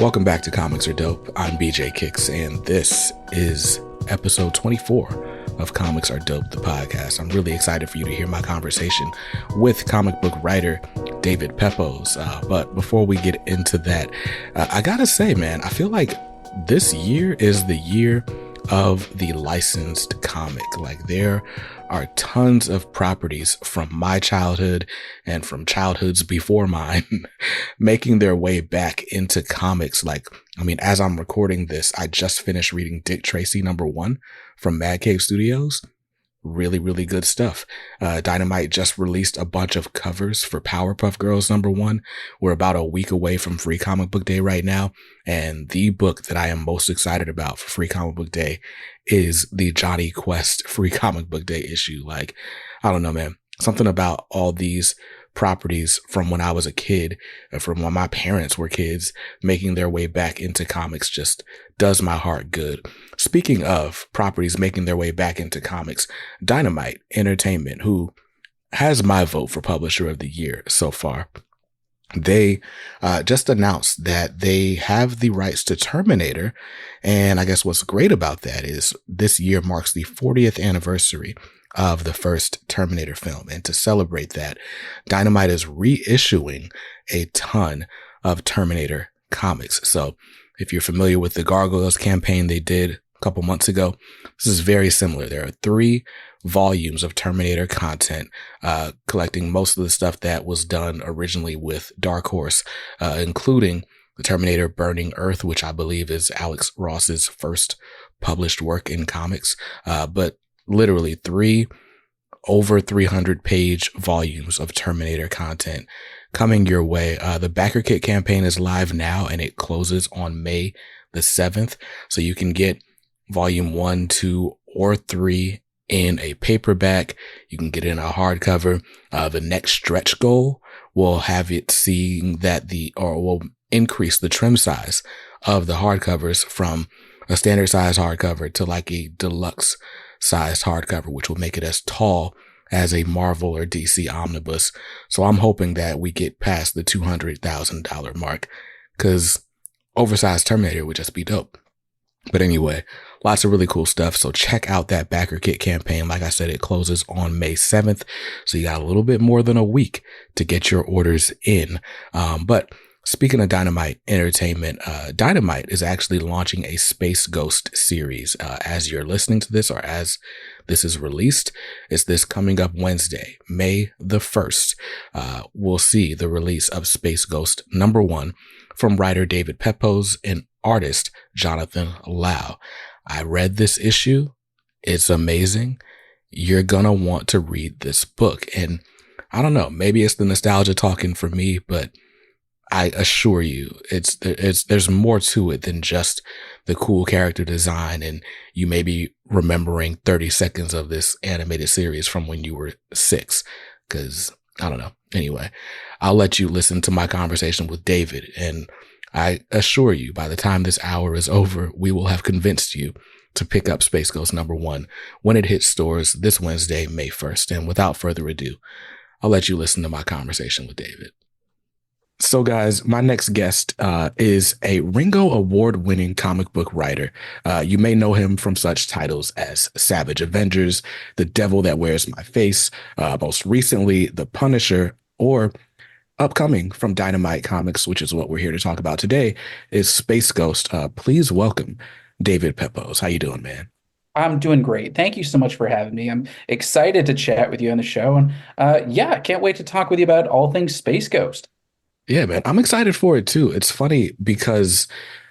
Welcome back to Comics Are Dope. I'm BJ Kicks, and this is episode 24 of Comics Are Dope, the podcast. I'm really excited for you to hear my conversation with comic book writer David Pepose. But before we get into that, I gotta say, man, I feel like this year is the year of the licensed comic. Like, there are tons of properties from my childhood and from childhoods before mine making their way back into comics. Like, I mean, as I'm recording this, I just finished reading Dick Tracy #1 from Mad Cave Studios. Really, really good stuff. Dynamite just released a bunch of covers for Powerpuff Girls #1. We're about a week away from Free Comic Book Day right now. And the book that I am most excited about for Free Comic Book Day is the Johnny Quest Free Comic Book Day issue. Like, I don't know, man. Something about all these properties from when I was a kid, from when my parents were kids, making their way back into comics just does my heart good. Speaking of properties making their way back into comics, Dynamite Entertainment, who has my vote for Publisher of the Year so far, they just announced that they have the rights to Terminator. And I guess what's great about that is this year marks the 40th anniversary of the first Terminator film. And to celebrate that, Dynamite is reissuing a ton of Terminator comics. So if you're familiar with the Gargoyles campaign they did a couple months ago, this is very similar. There are 3 volumes of Terminator content, collecting most of the stuff that was done originally with Dark Horse, including the Terminator Burning Earth, which I believe is Alex Ross's first published work in comics. But literally 3 over 300-page volumes of Terminator content coming your way. The Backer Kit campaign is live now, and it closes on May the 7th. So you can get volume 1, 2, or 3 in a paperback. You can get it in a hardcover. The next stretch goal will have it seeing that will increase the trim size of the hardcovers from a standard size hardcover to like a deluxe sized hardcover, which will make it as tall as a Marvel or DC omnibus. So I'm hoping that we get past the $200,000 mark, because oversized Terminator would just be dope. But anyway, lots of really cool stuff. So check out that Backer Kit campaign. Like I said, it closes on May 7th. So you got a little bit more than a week to get your orders in. But speaking of Dynamite Entertainment, Dynamite is actually launching a Space Ghost series. As you're listening to this, or as this is released, it's this coming up Wednesday, May the 1st. We'll see the release of Space Ghost #1 from writer David Pepose and artist Jonathan Lau. I read this issue. It's amazing. You're gonna want to read this book. And I don't know, maybe it's the nostalgia talking for me, but I assure you, there's more to it than just the cool character design, and you may be remembering 30 seconds of this animated series from when you were 6, because I don't know. Anyway, I'll let you listen to my conversation with David, and I assure you, by the time this hour is over, we will have convinced you to pick up Space Ghost #1 when it hits stores this Wednesday, May 1st. And without further ado, I'll let you listen to my conversation with David. So guys, my next guest is a Ringo Award-winning comic book writer. You may know him from such titles as Savage Avengers, The Devil That Wears My Face, most recently The Punisher, or upcoming from Dynamite Comics, which is what we're here to talk about today, is Space Ghost. Please welcome David Pepose. How you doing, man? I'm doing great. Thank you so much for having me. I'm excited to chat with you on the show. And I can't wait to talk with you about all things Space Ghost. Yeah, man, I'm excited for it too. It's funny because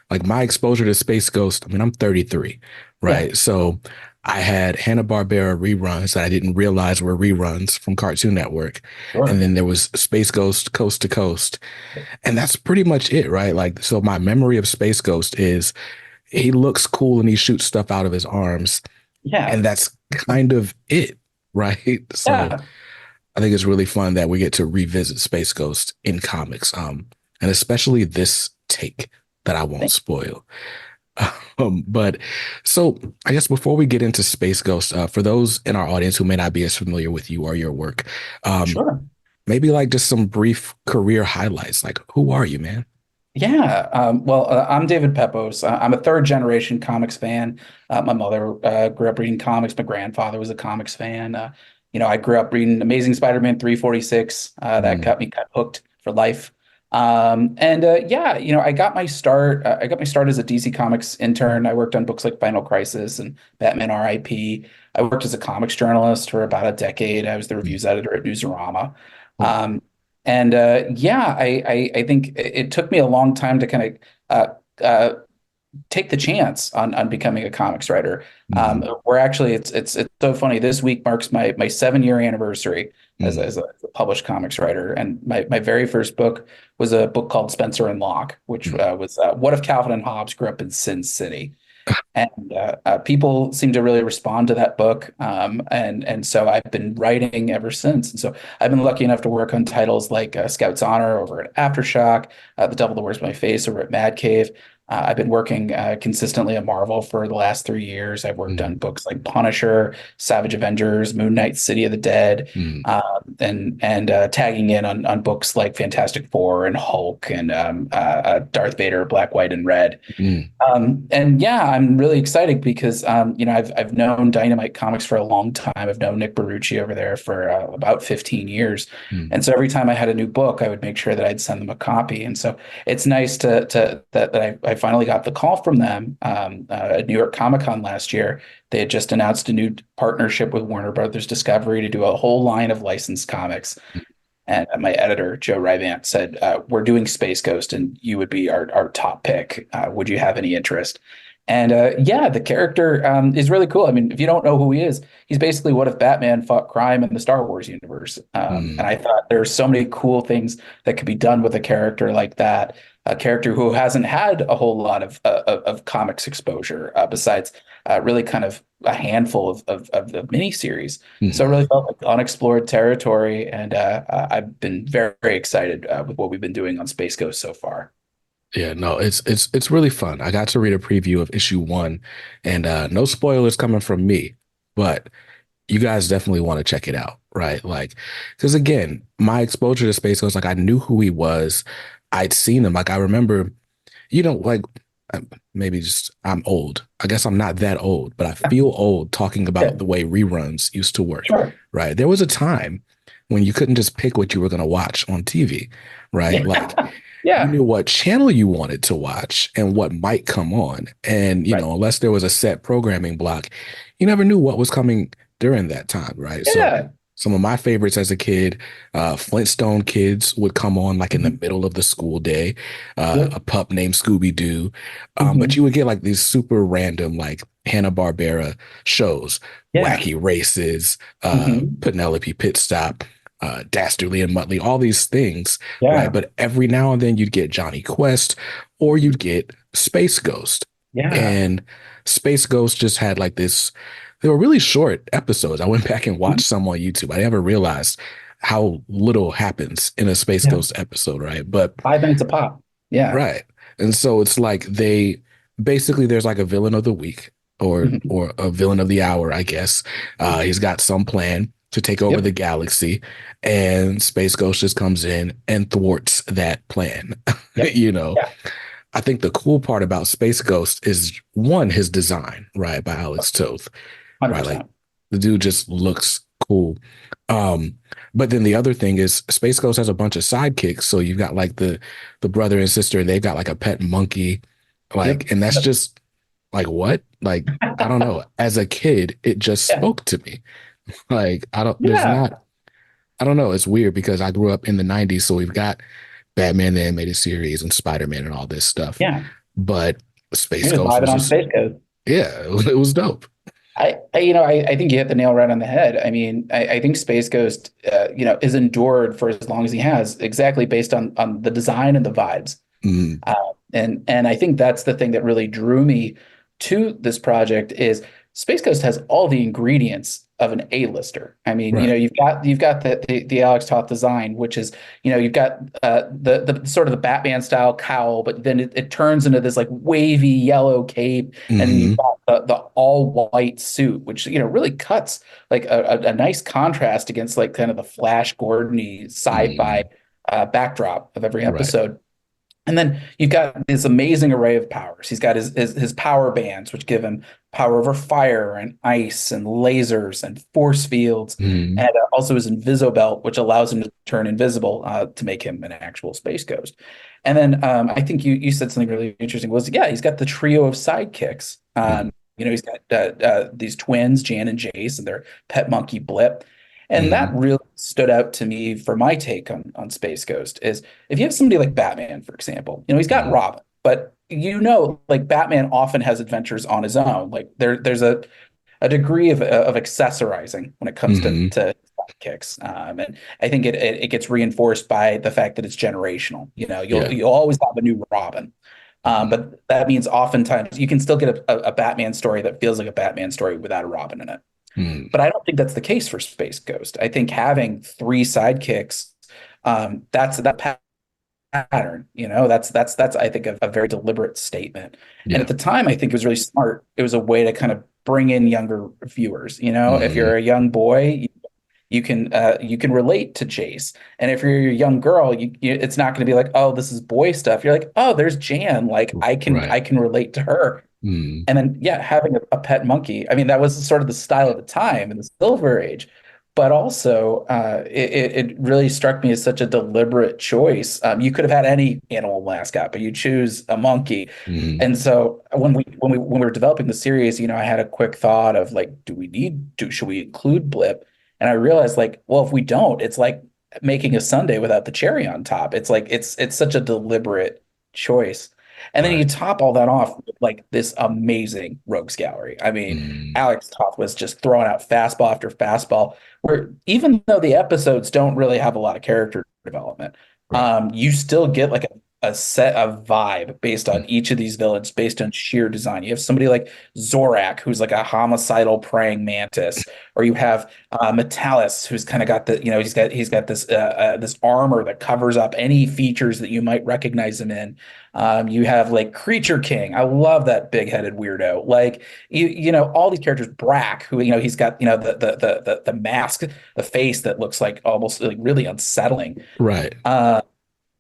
like my exposure to Space Ghost, I mean, I'm 33, right? Yeah, So I had Hanna-Barbera reruns that I didn't realize were reruns from Cartoon Network. And sure. then there was Space Ghost Coast to Coast. And that's pretty much it, right? Like, so my memory of Space Ghost is he looks cool and he shoots stuff out of his arms. Yeah, And that's kind of it, right? So yeah. I think it's really fun that we get to revisit Space Ghost in comics, and especially this take that I won't Thank spoil. But so I guess before we get into Space Ghost, for those in our audience who may not be as familiar with you or your work, Sure. maybe like just some brief career highlights. Like, who are you, man? Yeah. I'm David Pepose. I'm a third generation comics fan. My mother grew up reading comics. My grandfather was a comics fan. I grew up reading Amazing Spider-Man 346. That Mm, got me kind of hooked for life. Yeah, I got my start as a DC Comics intern. I worked on books like Final Crisis and Batman R.I.P. I worked as a comics journalist for about a decade. I was the mm, reviews editor at Newsarama. mm, Um, and yeah, I think it took me a long time to kind of take the chance on becoming a comics writer. mm, Where actually it's so funny. This week marks my 7 year anniversary mm, as a published comics writer, and my very first book was a book called Spencer and Locke, which mm. was what if Calvin and Hobbes grew up in Sin City. And people seem to really respond to that book, and so I've been writing ever since. And so I've been lucky enough to work on titles like Scout's Honor over at Aftershock, The Devil That Wears My Face over at Mad Cave. I've been working consistently at Marvel for the last 3 years. I've worked on Mm, books like Punisher, Savage Avengers, Moon Knight, City of the Dead, mm, and tagging in on books like Fantastic Four and Hulk and Darth Vader, Black, White, and Red. mm, And yeah, I'm really excited because I've known Dynamite Comics for a long time. I've known Nick Barucci over there for about 15 years, mm, and so every time I had a new book, I would make sure that I'd send them a copy. And so it's nice that I finally got the call from them at New York Comic Con last year. They had just announced a new partnership with Warner Brothers Discovery to do a whole line of licensed comics. And my editor, Joe Ryvant, said, "We're doing Space Ghost, and you would be our top pick. Would you have any interest?" And yeah, the character is really cool. I mean, if you don't know who he is, he's basically what if Batman fought crime in the Star Wars universe. And mm, I thought there's so many cool things that could be done with a character like that, a character who hasn't had a whole lot of comics exposure besides really kind of a handful of miniseries. So it mm. really felt like unexplored territory, and I've been very, very excited with what we've been doing on Space Ghost so far. Yeah, no, it's really fun. I got to read a preview of issue one, and no spoilers coming from me, but you guys definitely want to check it out, right? Like, because again, my exposure to Space Ghost, like I knew who he was, I'd seen him. Like I remember, like maybe just I'm old. I guess I'm not that old, but I feel old talking Yeah, about the way reruns used to work, sure. right? There was a time when you couldn't just pick what you were going to watch on TV, right? Yeah, Like you yeah, knew what channel you wanted to watch and what might come on. And, right. unless there was a set programming block, you never knew what was coming during that time, right? So Yeah. some of my favorites as a kid, Flintstone Kids would come on like in the Mhm. middle of the school day, a Yep. pup named Scooby Doo. But Mhm. you would get like these super random, like Hanna-Barbera shows, Yeah. Wacky Races, Mhm. Penelope Pit Stop, Dastardly and Muttley, all these things, right? Yeah. But every now and then you'd get Johnny Quest or you'd get Space Ghost. Yeah. And Space Ghost just had like this, they were really short episodes. I went back and Mhm. watched some on YouTube. I never realized how little happens in a Space Yeah. Ghost episode, right? But 5 minutes a pop. Yeah. right. And so it's like they basically there's like a villain of the week Mhm. or a villain of the hour, I guess. He's got some plan to take over the Yep. galaxy, and Space Ghost just comes in and thwarts that plan. Yep. you know, Yeah. I think the cool part about Space Ghost is one, his design, right, by Alex Toth, right? Like 100%. the dude just looks cool. Um, but then the other thing is Space Ghost has a bunch of sidekicks. So you've got like the brother and sister, and they've got like a pet monkey. Yep. Like, and that's Yep. just like what? Like, I don't know. As a kid, it just Yeah. spoke to me. Like, there's Yeah. not, I don't know. It's weird because I grew up in the 90s. So we've got Batman the animated series and Spider-Man and all this stuff. Yeah. But Space You're just Ghost vibing was on just, Space Ghost. yeah, it was dope. I think you hit the nail right on the head. I mean, I think Space Ghost, is endured for as long as he has, exactly based on the design and the vibes. Mm, Uh, and I think that's the thing that really drew me to this project is Space Ghost has all the ingredients of an A-lister. I mean, right. you've got the Alex Toth design, which is, you've got the sort of the Batman style cowl, but then it turns into this like wavy yellow cape, and then you've Hmm. got the all white suit, which really cuts like a nice contrast against like kind of the Flash Gordon-y sci-fi Hmm. backdrop of every Right. episode. And then you've got this amazing array of powers. He's got his power bands, which give him power over fire and ice and lasers and force fields, Mm-hmm. and also his invisobelt, which allows him to turn invisible to make him an actual space ghost. And then I think you said something really interesting. Was yeah, he's got the trio of sidekicks. He's got these twins, Jan and Jace, and their pet monkey Blip. And Mm-hmm. that really stood out to me for my take on Space Ghost is if you have somebody like Batman, for example, he's got Mm-hmm. Robin, but like Batman often has adventures on his own. Like there's a degree of accessorizing when it comes to Mm-hmm. kicks, and I think it gets reinforced by the fact that it's generational. Yeah. You'll always have a new Robin, Mm-hmm. but that means oftentimes you can still get a Batman story that feels like a Batman story without a Robin in it. Mm-hmm. But I don't think that's the case for Space Ghost. I think having three sidekicks, that's that pattern. That's I think a very deliberate statement. And Yeah. at the time, I think it was really smart. It was a way to kind of bring in younger viewers. If Mm-hmm. you're a young boy, you can relate to Jace, and if you're a young girl, it's not going to be like, oh, this is boy stuff. You're like, oh, there's Jan. Like Right. I can relate to her. Mm-hmm. And then, yeah, having a pet monkey. I mean, that was sort of the style of the time in the Silver Age. But also, it really struck me as such a deliberate choice. You could have had any animal mascot, but you choose a monkey. Mm-hmm. And so when we were developing the series, I had a quick thought of like, should we include Blip? And I realized like, well, if we don't, it's like making a sundae without the cherry on top. It's like it's such a deliberate choice. And then you Right. top all that off with like this amazing rogues gallery. I mean, Mm-hmm. Alex Toth was just throwing out fastball after fastball, where even though the episodes don't really have a lot of character development, Right. you still get like a set of vibe based on Mm-hmm. each of these villains, based on sheer design. You have somebody like Zorak, who's like a homicidal praying mantis, or you have Metalis, who's kind of got he's got this armor that covers up any features that you might recognize him in. You have like Creature King. I love that big-headed weirdo. Like all these characters. Brack, who he's got the mask, the face that looks like almost like really unsettling. Right. Uh,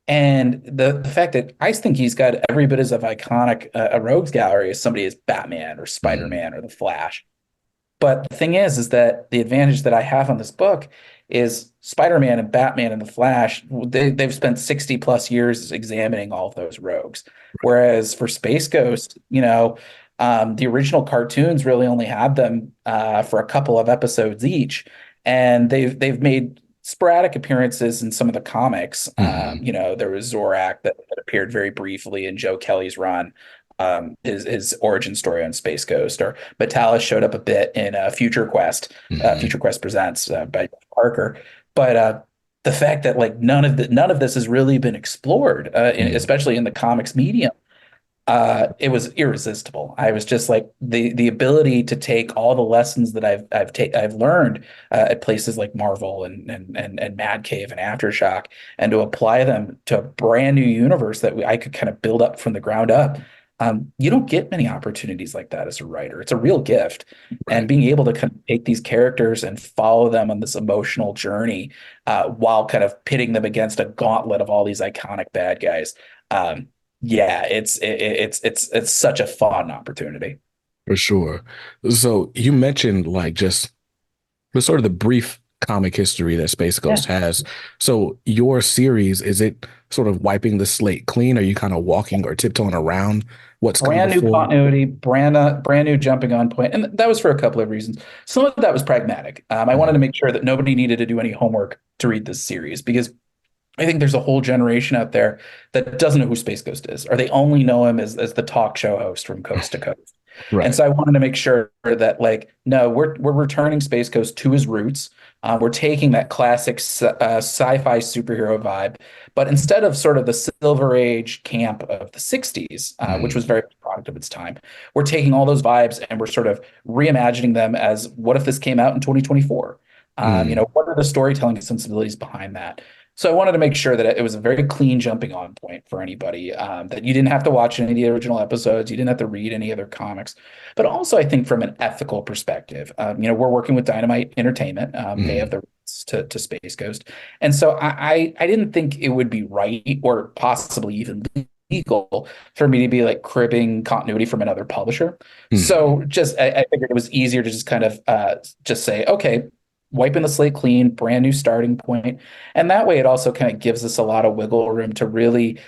and the fact that I think he's got every bit as of iconic a rogues gallery as somebody as Batman or Mm-hmm. Spider-Man or the Flash. But the thing is that the advantage that I have on this book is Spider-Man and Batman and the Flash, they've spent 60 plus years examining all of those rogues. Whereas for Space Ghost, the original cartoons really only had them for a couple of episodes each. And they've made sporadic appearances in some of the comics. Mm-hmm. There was Zorak that appeared very briefly in Joe Kelly's run, his origin story on Space Ghost, or Metalis showed up a bit in Mm-hmm. Future Quest Presents by Parker. But the fact that like none of this has really been explored, especially in the comics medium, it was irresistible. I was just like the ability to take all the lessons that I've learned at places like Marvel and Mad Cave and Aftershock, and to apply them to a brand new universe that I could kind of build up from the ground up. You don't get many opportunities like that as a writer. It's a real gift, and Right. being able to kind of take these characters and follow them on this emotional journey, while kind of pitting them against a gauntlet of all these iconic bad guys. Yeah, it's such a fun opportunity. For sure. So you mentioned like just the sort of the brief comic history that Space Yeah. Ghost has. So your series, is it sort of wiping the slate clean? Are you kind of walking or tiptoeing around what's come Brand new before? continuity, brand new jumping on point, and that was for a couple of reasons. Some of that was pragmatic. I wanted to Mhm. make sure that nobody needed to do any homework to read this series because I think there's a whole generation out there that doesn't know who Space Ghost is, or they only know him as the talk show host from Coast to Coast. And Right. so I wanted to make sure that like, no, we're returning Space Ghost to his roots. We're taking that classic sci-fi superhero vibe, but instead of sort of the Silver Age camp of the 60s, which Mhm. was very product of its time, we're taking all those vibes and we're sort of reimagining them as what if this came out in 2024? Mhm. What are the storytelling sensibilities behind that? So I wanted to make sure that it was a very clean jumping on point for anybody, that you didn't have to watch any of the original episodes, you didn't have to read any other comics, but also I think from an ethical perspective, we're working with Dynamite Entertainment. They have Mhm. the rights to Space Ghost, and so I didn't think it would be right or possibly even illegal for me to be like cribbing continuity from another publisher. Mm. So just I figured it was easier to just kind of just say, okay, wiping the slate clean, brand new starting point. And that way it also kind of gives us a lot of wiggle room to really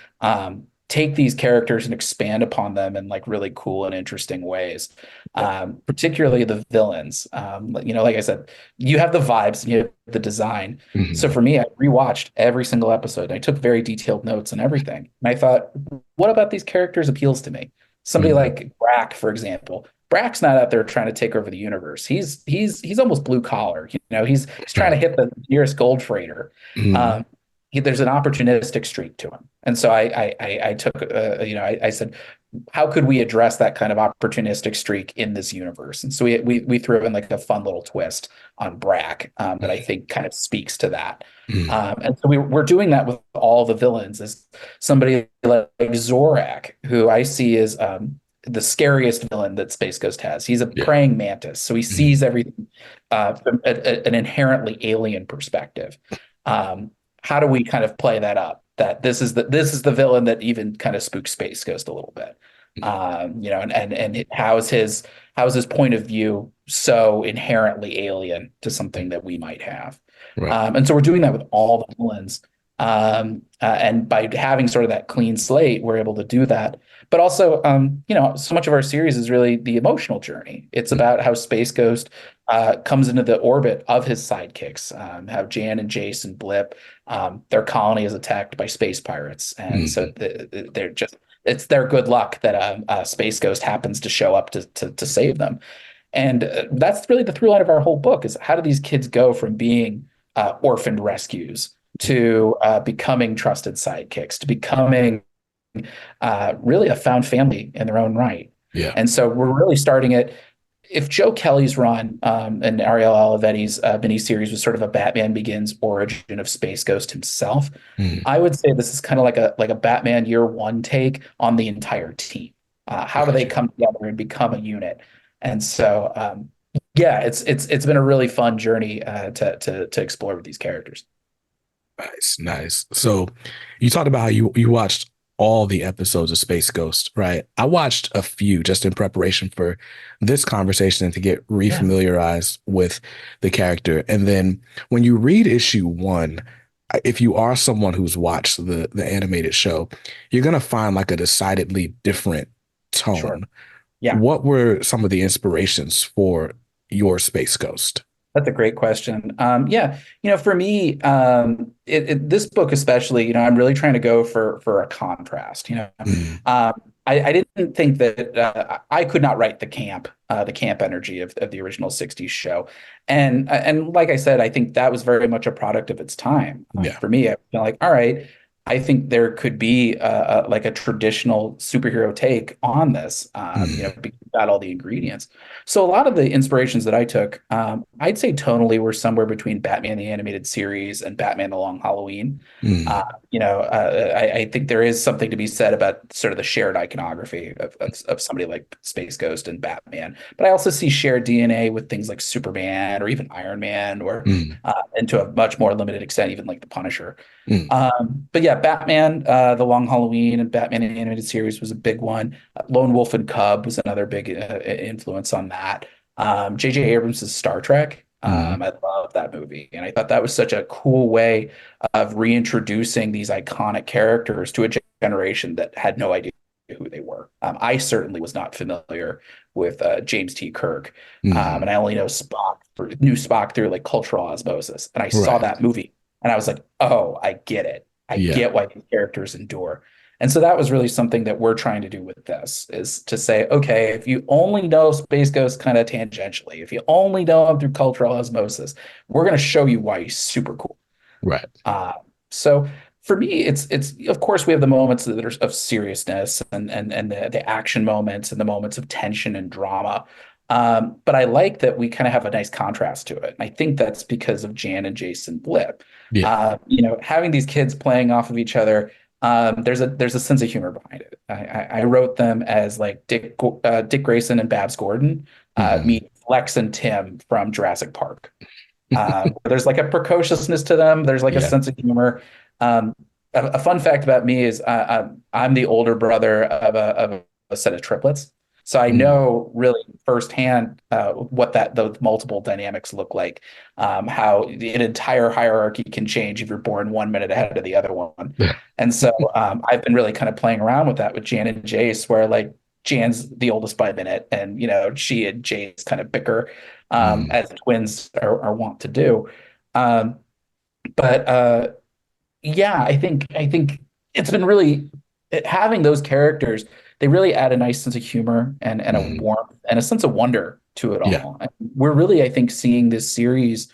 take these characters and expand upon them in like really cool and interesting ways. Yeah. Particularly the villains. Like I said, you have the vibes and you have the design. So Mhm. for me, I rewatched every single episode. I took very detailed notes on everything. And I thought, what about these characters appeals to me? Somebody Mhm. like Brack, for example. Brack's not out there trying to take over the universe. He's almost blue collar. He's trying to Right. hit the nearest gold freighter. Mhm. Um, there's an opportunistic streak to him, and so I took I said, how could we address that kind of opportunistic streak in this universe? And so we threw in like a fun little twist on Brack that I think kind of speaks to that. Mhm. And so we're doing that with all the villains. As somebody like Zorak, who I see as the scariest villain that Space Ghost has. He's a Yeah. praying mantis, so he Mhm. sees everything from an inherently alien perspective. Um, how do we kind of play that up? That this is the villain that even kind of spooks Space Ghost a little bit. And how is his point of view so inherently alien to something that we might have? Right. And so we're doing that with all the villains. And by having sort of that clean slate, we're able to do that. But also, so much of our series is really the emotional journey. It's Mhm. about how Space Ghost comes into the orbit of his sidekicks, how Jan and Jace and Blip, their colony is attacked by space pirates, and so Mhm. they're just it's their good luck that Space Ghost happens to show up to save them. And that's really the through line of our whole book is how do these kids go from being orphaned rescues to becoming trusted sidekicks to becoming really a found family in their own right. Yeah. And so we're really starting it. If Joe Kelly's run and Ariel Olivetti's miniseries was sort of a Batman Begins origin of Space Ghost himself, Mhm. I would say this is kind of like a Batman Year One take on the entire team. How do they Gotcha. come together and become a unit? And so, yeah, it's been a really fun journey to explore with these characters. Nice, nice. So you talked about how you watched all the episodes of Space Ghost, right? I watched a few just in preparation for this conversation and to get Yeah, refamiliarized with the character. And then when you read issue one, if you are someone who's watched the animated show, you're gonna find like a decidedly different sure. tone. Yeah. What were some of the inspirations for your Space Ghost? That's a great question. Yeah, for me, this book especially, I'm really trying to go for a contrast. Mm, I didn't think that I could not write the camp energy of the original '60s show, and like I said, I think that was very much a product of its time. yeah. For me, I feel like, all right, I think there could be like a traditional superhero take on this. Mm, Because we've got all the ingredients. So a lot of the inspirations that I took, I'd say tonally were somewhere between Batman the Animated Series and Batman the Long Halloween. mm, I think there is something to be said about sort of the shared iconography of somebody like Space Ghost and Batman. But I also see shared DNA with things like Superman or even Iron Man, or mm, and to a much more limited extent, even like the Punisher. mm. But yeah, Batman, the Long Halloween and Batman the Animated Series was a big one. Lone Wolf and Cub was another big influence on that. J.J. Abrams' Star Trek. Mm, I love that movie, and I thought that was such a cool way of reintroducing these iconic characters to a generation that had no idea who they were. I certainly was not familiar with James T. Kirk, mm. and I only knew Spock through like cultural osmosis. And I saw Right. that movie, and I was like, oh, I get it. I Yeah. get why these characters endure. And so that was really something that we're trying to do with this is to say, okay, if you only know Space Ghost kind of tangentially, if you only know him through cultural osmosis, we're going to show you why he's super cool. Right. Uh, so for me, it's of course we have the moments that are of seriousness and the action moments and the moments of tension and drama. But I like that we kind of have a nice contrast to it. And I think that's because of Jan and Jason Blip. Yeah. Having these kids playing off of each other, there's a sense of humor behind it. I wrote them as like Dick Grayson and Babs Gordon Hmm. meet Lex and Tim from Jurassic Park. There's like a precociousness to them. There's like a Yeah. sense of humor. Um, a fun fact about me is I'm the older brother of a set of triplets. So I Mm, know really firsthand what the multiple dynamics look like, how an entire hierarchy can change if you're born 1 minute ahead of the other one. And so I've been really kind of playing around with that with Jan and Jace, where like Jan's the oldest by a minute, and she and Jace kind of bicker mm, as twins are wont to do. Um, but yeah, I think it's been really having those characters. They really add a nice sense of humor and a mm. warmth and a sense of wonder to it Yeah, all. And we're really, I think, seeing this series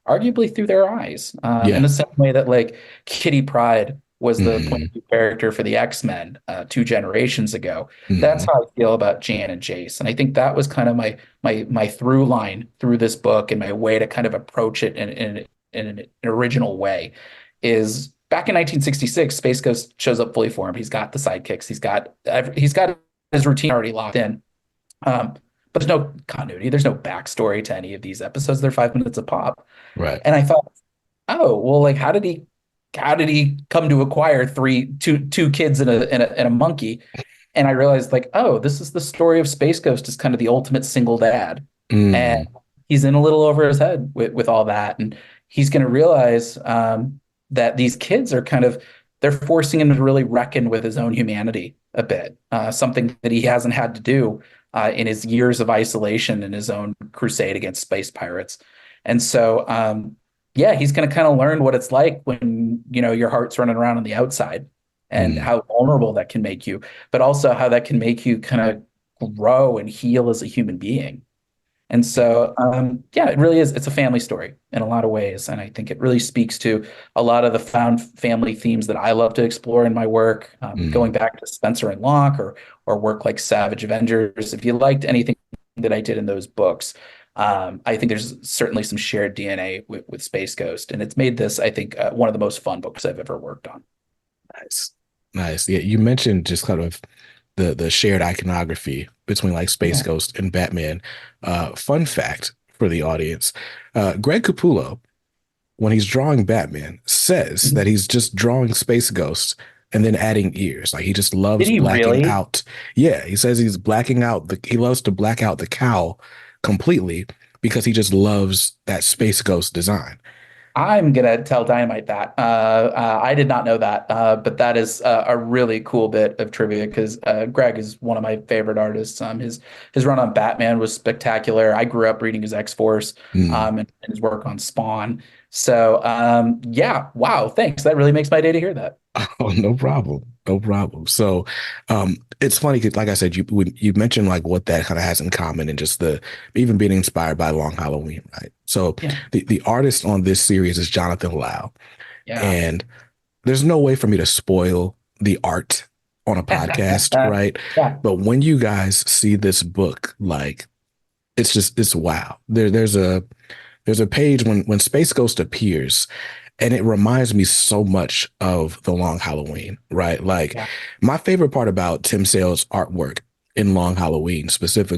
arguably through their eyes, in yeah. the same way that like Kitty Pryde was the point Hmm. of view character for the X-Men 2 generations ago. That's Hmm. how I feel about Jan and Jace, and I think that was kind of my through line through this book and my way to kind of approach it in an original way. Is back in 1966, Space Ghost shows up fully formed. He's got the sidekicks. He's got his routine already locked in. But there's no continuity. There's no backstory to any of these episodes. They're 5 minutes a pop. Right. And I thought, oh, well, like how did he come to acquire two kids and a monkey? And I realized like, oh, this is the story of Space Ghost as kind of the ultimate single dad. And Mm, he's in a little over his head with all that. And he's going to realize that these kids are they're forcing him to really reckon with his own humanity a bit, something that he hasn't had to do in his years of isolation and his own crusade against space pirates. And so, yeah, he's going to kind of learn what it's like when, your heart's running around on the outside and mm, how vulnerable that can make you, but also how that can make you kind of grow and heal as a human being. And so, yeah, it really is. It's a family story in a lot of ways. And I think it really speaks to a lot of the found family themes that I love to explore in my work, going mm. back to Spencer and Locke or work like Savage Avengers. If you liked anything that I did in those books, I think there's certainly some shared DNA with Space Ghost. And it's made this, I think, one of the most fun books I've ever worked on. Nice. Nice. Yeah, you mentioned just kind of the shared iconography between like Space Yeah. Ghost and Batman. Fun fact for the audience: Greg Capullo, when he's drawing Batman, says that Mhm. he's just drawing Space Ghost and then adding ears. Like he just Did loves he blacking really? out. Yeah, he says he's blacking out he loves to black out the cowl completely because he just loves that Space Ghost design. I'm gonna tell Dynamite that. I did not know that, but that is a really cool bit of trivia because Greg is one of my favorite artists. His run on Batman was spectacular. I grew up reading his X-Force Mm. and his work on Spawn. So yeah, wow, thanks. That really makes my day to hear that. Oh, no problem. No problem. So, it's funny 'cause like I said, you mentioned like what that kind of has in common and just the even being inspired by Long Halloween, right? So, Yeah, the artist on this series is Jonathan Lau, yeah, and there's no way for me to spoil the art on a podcast, right? yeah, But when you guys see this book, like it's wow. There's a page when Space Ghost appears, and it reminds me so much of The Long Halloween, right? Like yeah, my favorite part about Tim Sale's artwork in Long Halloween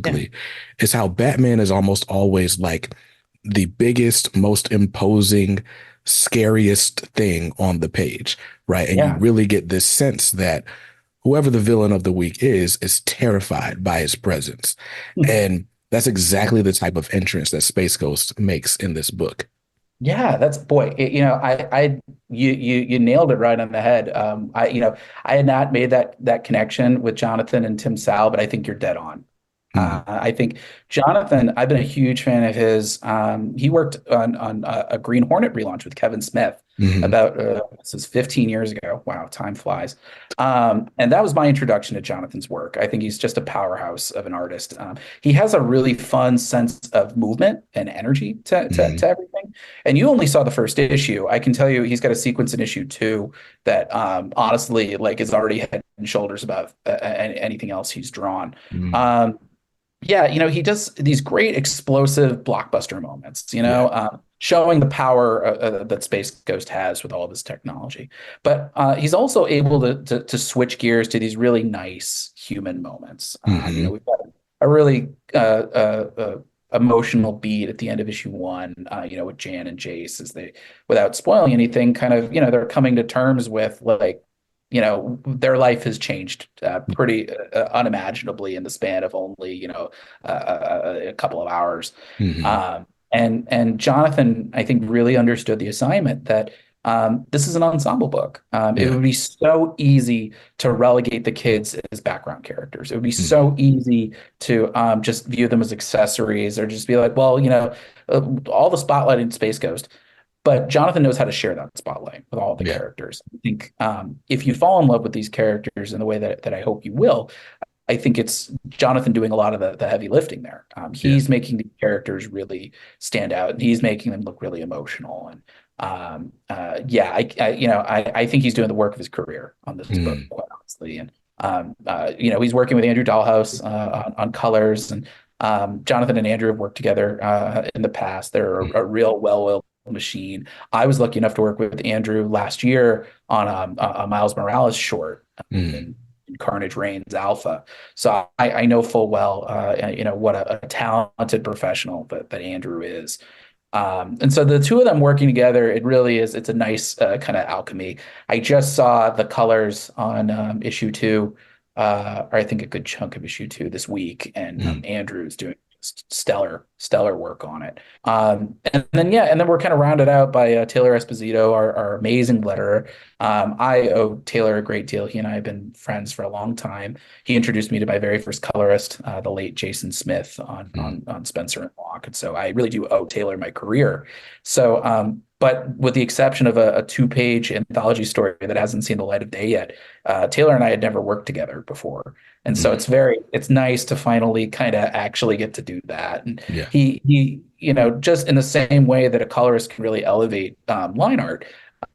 yeah, specifically is how Batman is almost always like the biggest, most imposing, scariest thing on the page, right? And you yeah. really get this sense that whoever the villain of the week is terrified by his presence. And that's exactly the type of entrance that Space Ghost makes in this book. Yeah, that's boy, you nailed it right on the head. I had not made that connection with Jonathan and Tim Sal, but I think you're dead on. Mm, I think Jonathan, I've been a huge fan of his. He worked on a Green Hornet relaunch with Kevin Smith hmm about this was 15 years ago. Wow, time flies. And that was my introduction to Jonathan's work. I think he's just a powerhouse of an artist. He has a really fun sense of movement and energy hmm to everything. And you only saw the first issue. I can tell you he's got a sequence in issue 2 that honestly like is already head and shoulders above anything else he's drawn. mm, Um, yeah, he does these great explosive blockbuster moments, yeah. showing the power that Space Ghost has with all of his technology. But he's also able to switch gears to these really nice human moments. hmm We've got a really emotional beat at the end of issue one, with Jan and Jace as they, without spoiling anything, kind of, they're coming to terms with like, their life has changed pretty unimaginably in the span of only, a couple of hours. Hmm. And Jonathan, I think, really understood the assignment that this is an ensemble book. It Yeah. would be so easy to relegate the kids as background characters. It would be Hmm. so easy to just view them as accessories or just be like, well, all the spotlight in Space Ghost. But Jonathan knows how to share that spotlight with all the Yeah. characters. I think if you fall in love with these characters in the way that I hope you will, I think it's Jonathan doing a lot of the heavy lifting there. Yeah. He's making the characters really stand out, and he's making them look really emotional. And yeah, I think he's doing the work of his career on this book, Mm. quite honestly. And he's working with Andrew Dahlhaus on colors, and Jonathan and Andrew have worked together in the past. They're a real well-oiled machine. I was lucky enough to work with Andrew last year on a Miles Morales short. Mm. In Carnage Reigns Alpha. So I know full well, what a talented professional that Andrew is. And so the two of them working together, it really is, it's a nice kind of alchemy. I just saw the colors on issue two, or I think a good chunk of issue two this week, and Mm. Andrew's doing stellar work on it. And then we're kind of rounded out by Taylor Esposito, our amazing letterer. I owe Taylor a great deal. He and I have been friends for a long time. He introduced me to my very first colorist, the late Jason Smith Mm. on Spencer and Locke. And so I really do owe Taylor my career. So, but with the exception of a two-page anthology story that hasn't seen the light of day yet, Taylor and I had never worked together before. And so Mm. it's nice to finally kind of actually get to do that. And Yeah. just in the same way that a colorist can really elevate line art,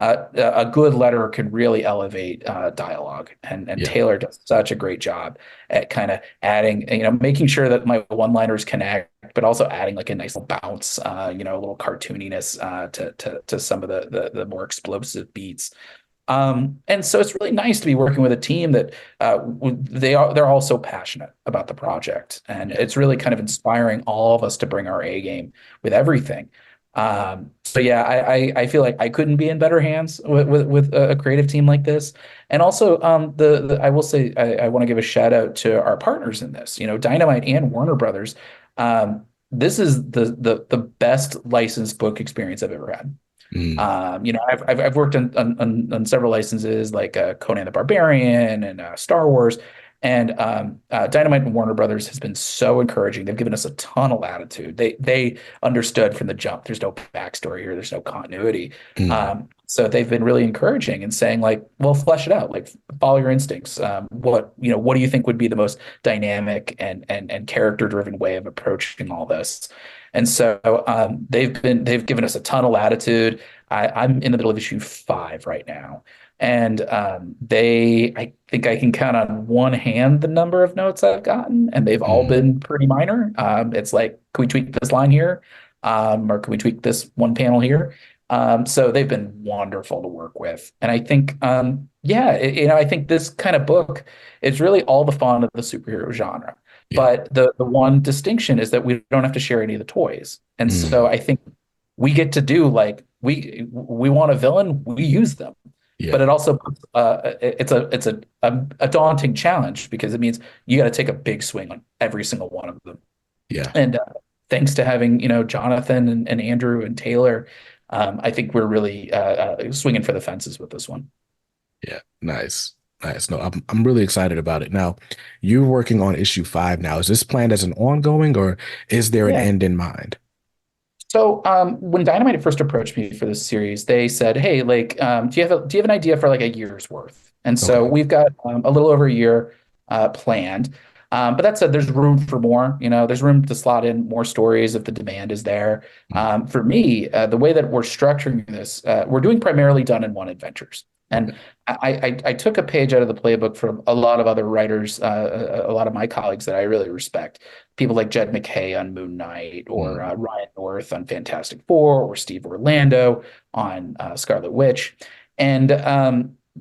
a good letter can really elevate dialogue. And Yeah. Taylor does such a great job at kind of adding, making sure that my one-liners connect, but also adding like a nice little bounce, a little cartooniness to some of the more explosive beats. And so it's really nice to be working with a team that they're all so passionate about the project, and Yeah. it's really kind of inspiring all of us to bring our A game with everything. So yeah, I feel like I couldn't be in better hands with a creative team like this. And also, I will say I want to give a shout out to our partners in this. Dynamite and Warner Brothers. This is the best licensed book experience I've ever had. Mm. I've worked on several licenses like Conan the Barbarian and Star Wars, and Dynamite and Warner Brothers has been so encouraging. They've given us a ton of latitude. They understood from the jump. There's no backstory here. There's no continuity. Mm. So they've been really encouraging and saying like, well, flesh it out. Like, follow your instincts. What do you think would be the most dynamic and character driven way of approaching all this? And so they've given us a ton of latitude. I'm in the middle of issue five right now. And I think I can count on one hand the number of notes I've gotten, and they've all Mm. been pretty minor. It's like, can we tweak this line here? Or can we tweak this one panel here? So they've been wonderful to work with. And I think, yeah, I think this kind of book is really all the fun of the superhero genre. Yeah. But the one distinction is that we don't have to share any of the toys. And so Mm. I think we get to do like we want a villain, we use them. But Yeah. it also it's a daunting challenge because it means you got to take a big swing on every single one of them. Yeah. And thanks to having Jonathan and Andrew and Taylor, I think we're really swinging for the fences with this one. Yeah. Nice. Nice. No, I'm really excited about it. Now, you're working on issue 5 now. Is this planned as an ongoing, or is there an Yeah. end in mind? So when Dynamite first approached me for this series, they said, "Hey, like, do you have an idea for like a year's worth?" And so Okay. we've got a little over a year planned. But that said, there's room for more. There's room to slot in more stories if the demand is there. Mm. For me, the way that we're structuring this, we're doing primarily done-in-one adventures. Okay. And I took a page out of the playbook from a lot of other writers, a lot of my colleagues that I really respect. People like Jed McKay on Moon Knight, or Mm. Ryan North on Fantastic Four, or Steve Orlando on Scarlet Witch. And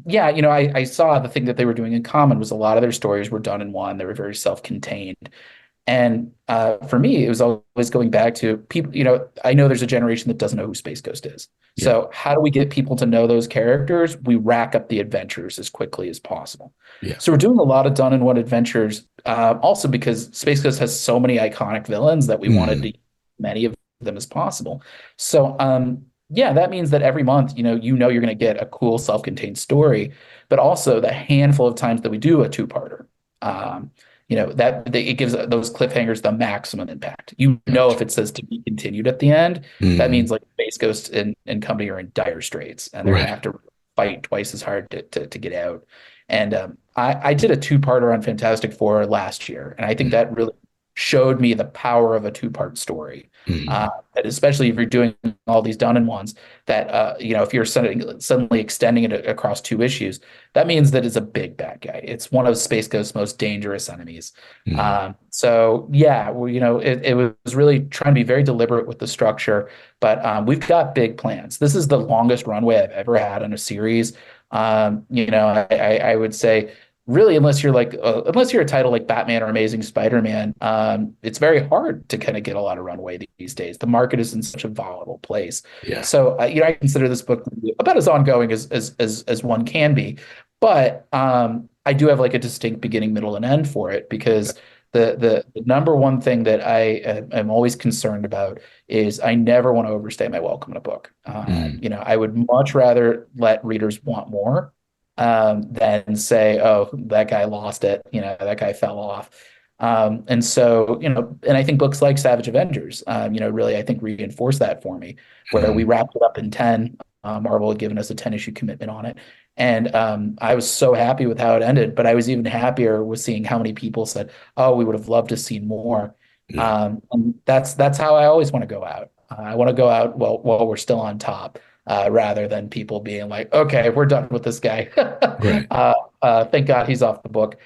yeah, I saw the thing that they were doing in common was a lot of their stories were done in one. They were very self-contained. And for me, it was always going back to people, I know there's a generation that doesn't know who Space Ghost is. Yeah. So how do we get people to know those characters? We rack up the adventures as quickly as possible. Yeah. So we're doing a lot of done in one adventures, also because Space Ghost has so many iconic villains that we wanted to Mm. use many of them as possible. So yeah, that means that every month, you're going to get a cool self-contained story, but also the handful of times that we do a two-parter. Um, it gives those cliffhangers the maximum impact. If Gotcha. it says to be continued at the end, that Mm. means like Space Ghost and company are in dire straits, and they're going to Right. have to fight twice as hard to get out. And I did a two-parter on Fantastic Four last year, and I think Mm. that really showed me the power of a two-part story. Mm. That especially if you're doing all these done in ones, that if you're suddenly extending it across two issues, that means that it's a big bad guy. It's one of Space Ghost's most dangerous enemies. Mm. So yeah, well, it was really trying to be very deliberate with the structure, but we've got big plans. This is the longest runway I've ever had on a series. I would say really, unless you're a title like Batman or Amazing Spider-Man, it's very hard to kind of get a lot of runway these days. The market is in such a volatile place. Yeah. So I consider this book about as ongoing as one can be, but I do have like a distinct beginning, middle, and end for it because the number one thing that I am always concerned about is I never want to overstay my welcome in a book. Mm. I would much rather let readers want more than say, oh, that guy lost it, that guy fell off. And so, and I think books like Savage Avengers, really, I think reinforce that for me, where we Mm. wrapped it up in 10. Marvel had given us a 10-issue commitment on it. And I was so happy with how it ended, but I was even happier with seeing how many people said, oh, we would have loved to see more. Yeah. And that's how I always want to go out. I want to go out while we're still on top, rather than people being like, okay, we're done with this guy. Right. Thank God he's off the book.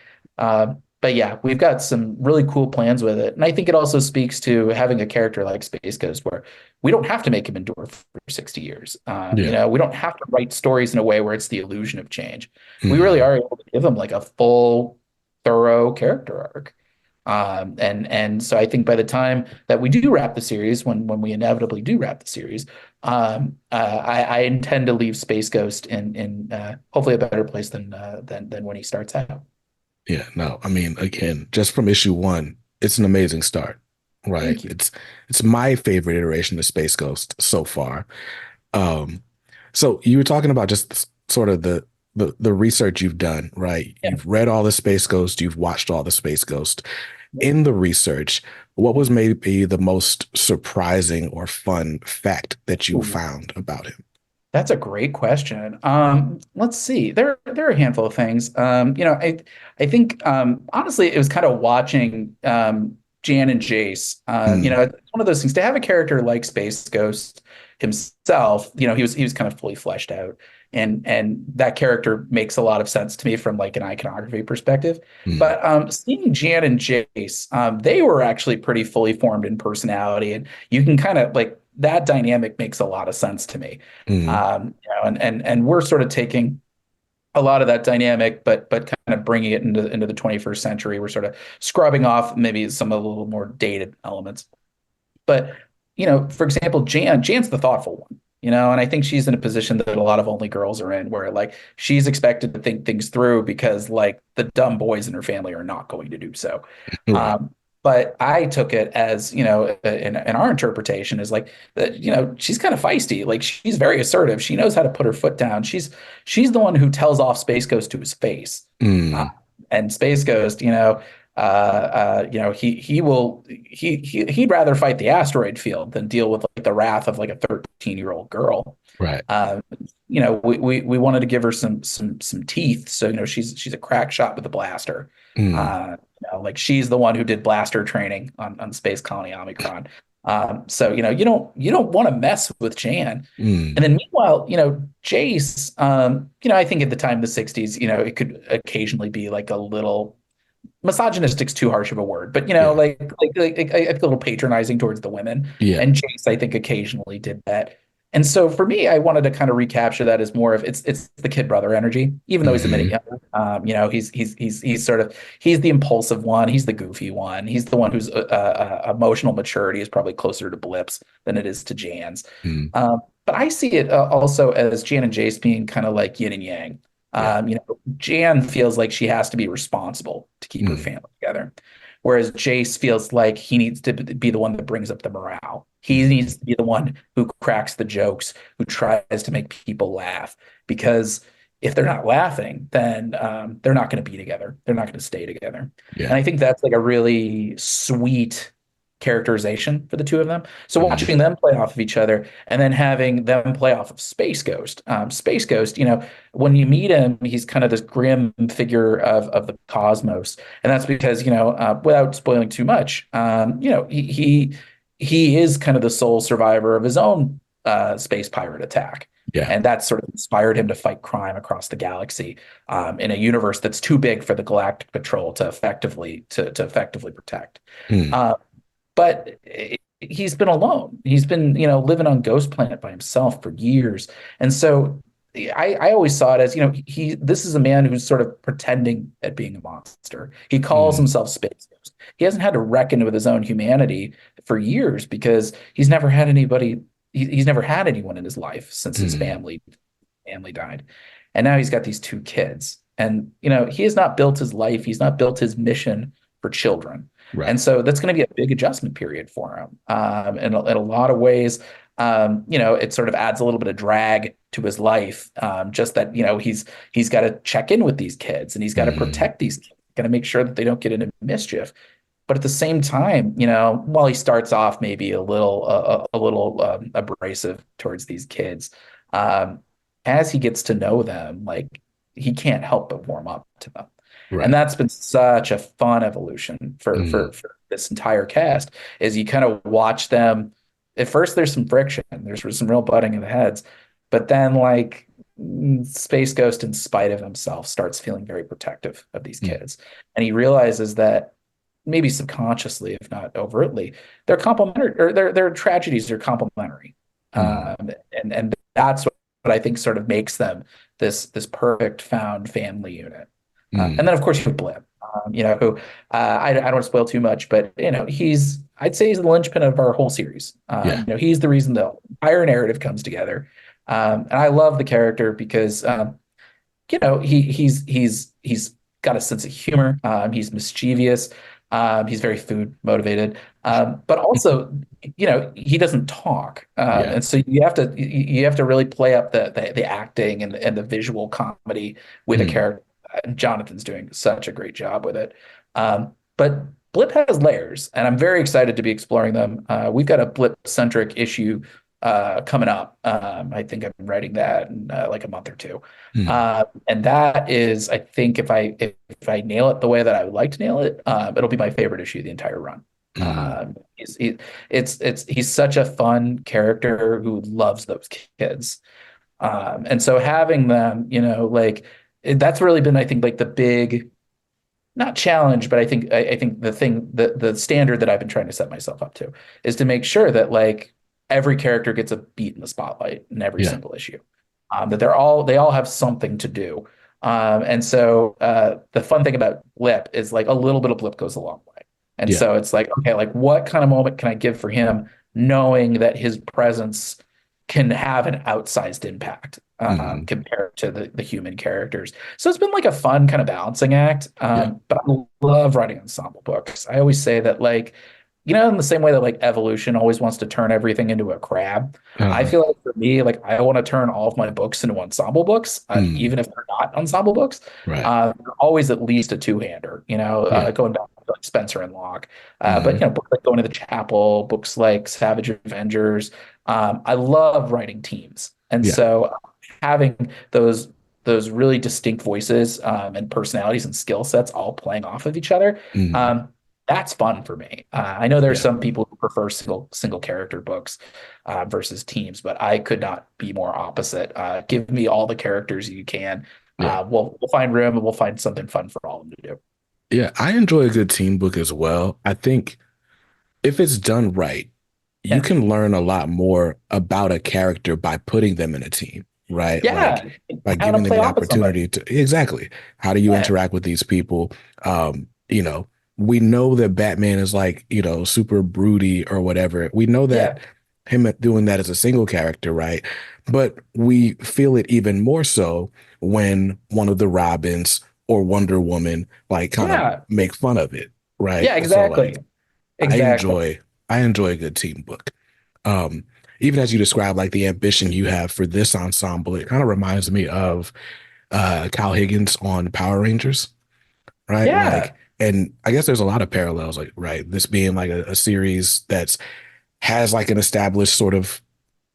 But yeah, we've got some really cool plans with it. And I think it also speaks to having a character like Space Ghost where we don't have to make him endure for 60 years. Yeah. We don't have to write stories in a way where it's the illusion of change. We really Mm. are able to give him like a full, thorough character arc. And so I think by the time that we do wrap the series, when we inevitably do wrap the series, I intend to leave Space Ghost in hopefully a better place than when he starts out. Yeah. No, I mean, again, just from issue one, it's an amazing start, right? Thank you. It's my favorite iteration of Space Ghost so far. Um, so you were talking about just sort of the research you've done, right? Yeah. You've read all the Space Ghost, you've watched all the Space Ghost. In the research, what was maybe the most surprising or fun fact that you Ooh, found about him? that's a great question. Let's see. There are a handful of things. I think honestly, it was kind of watching Jan and Jace. Mm. It's one of those things to have a character like Space Ghost himself. He was kind of fully fleshed out, and that character makes a lot of sense to me from like an iconography perspective. Mm. But seeing Jan and Jace, they were actually pretty fully formed in personality, and you can kind of like that dynamic makes a lot of sense to me. Mm. And we're sort of taking a lot of that dynamic, but kind of bringing it into the 21st century. We're sort of scrubbing off maybe some of the little more dated elements. But for example, Jan's the thoughtful one. And I think she's in a position that a lot of only girls are in, where like she's expected to think things through because like the dumb boys in her family are not going to do so. Right. But I took it as, in our interpretation is like that, she's kind of feisty. Like she's very assertive. She knows how to put her foot down. She's the one who tells off Space Ghost to his face. Uh, Mm. and Space Ghost, he'd rather fight the asteroid field than deal with like the wrath of like a 13-year-old girl. Right. Uh, we wanted to give her some teeth, so she's a crack shot with a blaster. Mm. Like she's the one who did blaster training on Space Colony Omicron. So you don't want to mess with Jan. Mm. And then meanwhile, Jace, I think at the time in the 60s, it could occasionally be like a little misogynistic's too harsh of a word, but Yeah. like a little patronizing towards the women. Yeah. And Jace, I think, occasionally did that. And so for me, I wanted to kind of recapture that as more of it's the kid brother energy, even though he's a minute Hmm. younger. He's sort of he's the impulsive one, he's the goofy one, he's the one whose emotional maturity is probably closer to Blip's than it is to Jan's. Hmm. But I see it also as Jan and Jace being kind of like yin and yang. Yeah. Jan feels like she has to be responsible to keep her Hmm. family together. Whereas Jace feels like he needs to be the one that brings up the morale. He Hmm. needs to be the one who cracks the jokes, who tries to make people laugh. Because if they're not laughing, then they're not going to be together. They're not going to stay together. And Yeah. I think that's like a really sweet characterization for the two of them. So Hmm. watching them play off of each other and then having them play off of Space Ghost. Space Ghost, when you meet him, he's kind of this grim figure of the cosmos. And that's because, without spoiling too much, he is kind of the sole survivor of his own space pirate attack. Yeah. And that sort of inspired him to fight crime across the galaxy in a universe that's too big for the Galactic Patrol to effectively protect. Hmm. Uh, but he's been alone. He's been, living on Ghost Planet by himself for years. And so I always saw it as, this is a man who's sort of pretending at being a monster. He calls Hmm. himself Space Ghost. He hasn't had to reckon with his own humanity for years because he's never had anybody, he's never had anyone in his life since his Hmm. family died. And now he's got these two kids. And, he has not built his life, he's not built his mission for children. Right. And so that's going to be a big adjustment period for him. In a lot of ways, it sort of adds a little bit of drag to his life. Just that, he's got to check in with these kids and he's got to Hmm. protect these kids, got to make sure that they don't get into mischief. But at the same time, while he starts off maybe a little abrasive towards these kids, um, as he gets to know them, like he can't help but warm up to them. And Right. that's been such a fun evolution for Hmm. for for this entire cast, is you kind of watch them. At first, there's some friction, there's some real butting of the heads, but then like Space Ghost, in spite of himself, starts feeling very protective of these Hmm. kids, and he realizes that maybe subconsciously, if not overtly, they're complementary, or their tragedies are complementary, Hmm. and that's what I think sort of makes them this perfect found family unit. And Hmm. then of course you have Blip, who I don't want to spoil too much, but I'd say he's the linchpin of our whole series. Yeah. He's the reason the entire narrative comes together, and I love the character because he's got a sense of humor. He's mischievous. He's very food motivated, but also, he doesn't talk, Yeah. and so you have to really play up the acting and the visual comedy with a Hmm. character. And Jonathan's doing such a great job with it. But Blip has layers, and I'm very excited to be exploring them. We've got a Blip centric issue coming up. I think I'm writing that in like a month or two. Hmm. And that is, I think, if I nail it the way that I would like to nail it, it'll be my favorite issue of the entire run. Hmm. He's such a fun character who loves those kids, and so having them, that's really been, I think, like the big, not challenge, but I think the standard that I've been trying to set myself up to is to make sure that like every character gets a beat in the spotlight in every Yeah. single issue. That they all have something to do. And so the fun thing about Blip is like a little bit of Blip goes a long way. And Yeah. so it's like, okay, like what kind of moment can I give for him, knowing that his presence can have an outsized impact Hmm. compared to the human characters. So it's been like a fun kind of balancing act. Yeah. But I love writing ensemble books. I always say that, like, in the same way that like evolution always wants to turn everything into a crab, I Uh-huh. feel like for me, like I want to turn all of my books into ensemble books, Hmm. even if they're not ensemble books. Right. They're always at least a two-hander, Yeah. going back to like Spencer and Locke. But Hmm. books like Going to the Chapel, books like Savage Avengers. I love writing teams, and Yeah. so having those really distinct voices and personalities and skill sets all playing off of each other. Hmm. Um, that's fun for me. I know there are Yeah. some people who prefer single character books versus teams, but I could not be more opposite. Give me all the characters you can. Yeah. We'll find room and we'll find something fun for all of them to do. Yeah. I enjoy a good team book as well. I think if it's done right, you Yeah. can learn a lot more about a character by putting them in a team, right? Yeah. By How to giving them play the off of somebody. opportunity to exactly. How do you Yeah. interact with these people? You know, we know that Batman is like, super broody or whatever. We know that Yeah. him doing that as a single character, right? But we feel it even more so when one of the Robins or Wonder Woman like kind of Yeah. make fun of it, right? Yeah, So exactly. like I Exactly. enjoy I enjoy a good team book. Um, Even as you describe like the ambition you have for this ensemble, it kind of reminds me of Kyle Higgins on Power Rangers, right? Yeah. And I guess there's a lot of parallels, like, right, this being like a series that's has like an established sort of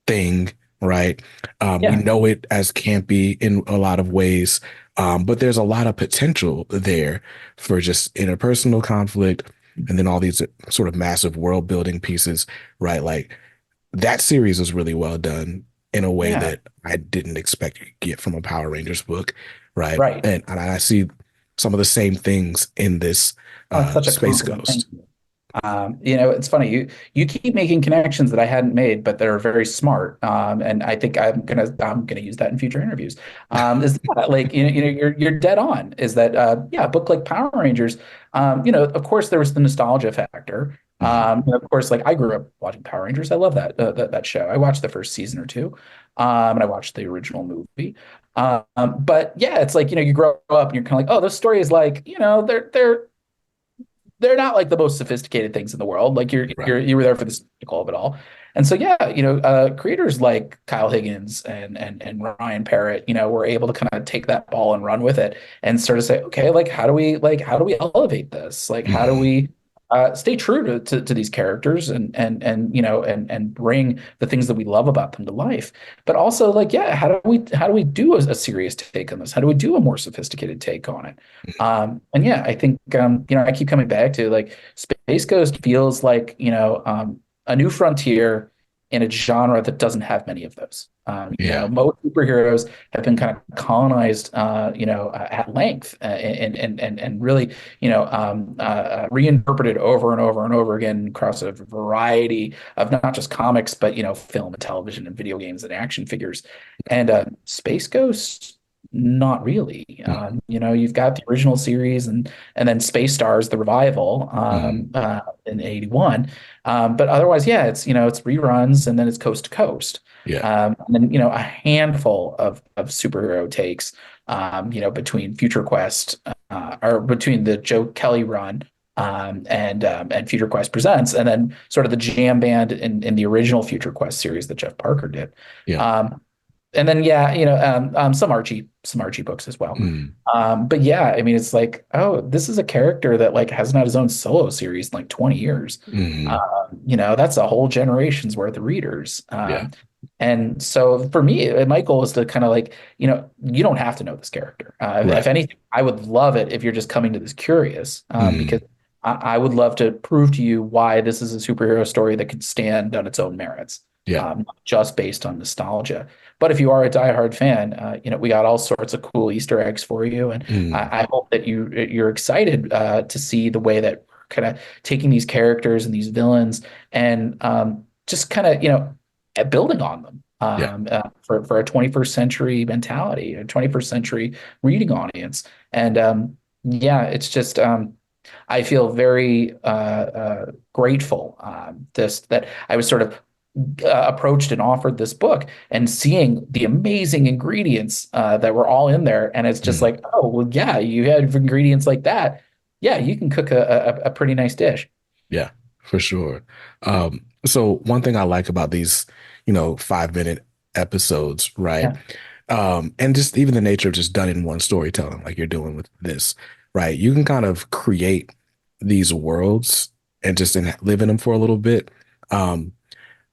thing, right? We Yeah. know it as campy in a lot of ways, but there's a lot of potential there for just interpersonal conflict, and then all these sort of massive world building pieces, right? Like that series was really well done in a way Yeah. that I didn't expect to get from a Power Rangers book, right? Right. And I see some of the same things in this Oh, it's such a Space compliment. Thank Ghost. you. It's funny. You keep making connections that I hadn't made, but they're very smart. And I think I'm gonna use that in future interviews. Is that like you're dead on. Is that yeah, a book like Power Rangers? Of course there was the nostalgia factor. Mhm. Of course, like I grew up watching Power Rangers. I love that show. I watched the first season or two, and I watched the original movie. But yeah, it's like you grow up and you're kind of like, oh, this story is like they're not like the most sophisticated things in the world. Like Right. you were there for the spectacle of it all. And so yeah, creators like Kyle Higgins and Ryan Parrott, were able to kind of take that ball and run with it and sort of say, okay, like how do we elevate this? Like how do Mhm. we stay true to these characters and bring the things that we love about them to life, but also like yeah, how do we do a serious take on this? How do we do a more sophisticated take on it? And yeah, I think I keep coming back to like Space Ghost feels like a new frontier in a genre that doesn't have many of those. Yeah. Most superheroes have been kind of colonized, at length, and really, reinterpreted over and over and over again across a variety of not just comics, but film and television and video games and action figures. And Space Ghost, not really. Mhm. You've got the original series and then Space Stars, the revival, Mhm. in '81. But otherwise, yeah, it's reruns and then it's coast to coast. Yeah. And then a handful of superhero takes, between Future Quest, or between the Joe Kelly run, and Future Quest Presents, and then sort of the jam band in the original Future Quest series that Jeff Parker did. Yeah. And then yeah, some Archie books as well. Mhm. But yeah, I mean, it's like, oh, this is a character that like hasn't had his own solo series in like 20 years. Mhm. That's a whole generation's worth of readers. Yeah. And so for me, my goal is to kind of like, you don't have to know this character. If Right. anything, I would love it if you're just coming to this curious, because Mhm. I would love to prove to you why this is a superhero story that could stand on its own merits, Yeah. not just based on nostalgia. But if you are a diehard fan, we got all sorts of cool Easter eggs for you, and Mhm. I hope that you're excited to see the way that we're kind of taking these characters and these villains and just kind of building on them, Yeah. for a 21st century mentality, a 21st century reading audience, and yeah, it's just I feel very grateful, this that I was sort of approached and offered this book and seeing the amazing ingredients that were all in there. And it's just Mhm. like, oh, well, yeah, you have ingredients like that. Yeah, you can cook a pretty nice dish. Yeah, for sure. So one thing I like about these, 5-minute episodes, right? Yeah, And just even the nature of just done in one storytelling, like you're doing with this, right? You can kind of create these worlds and just live in them for a little bit. Um,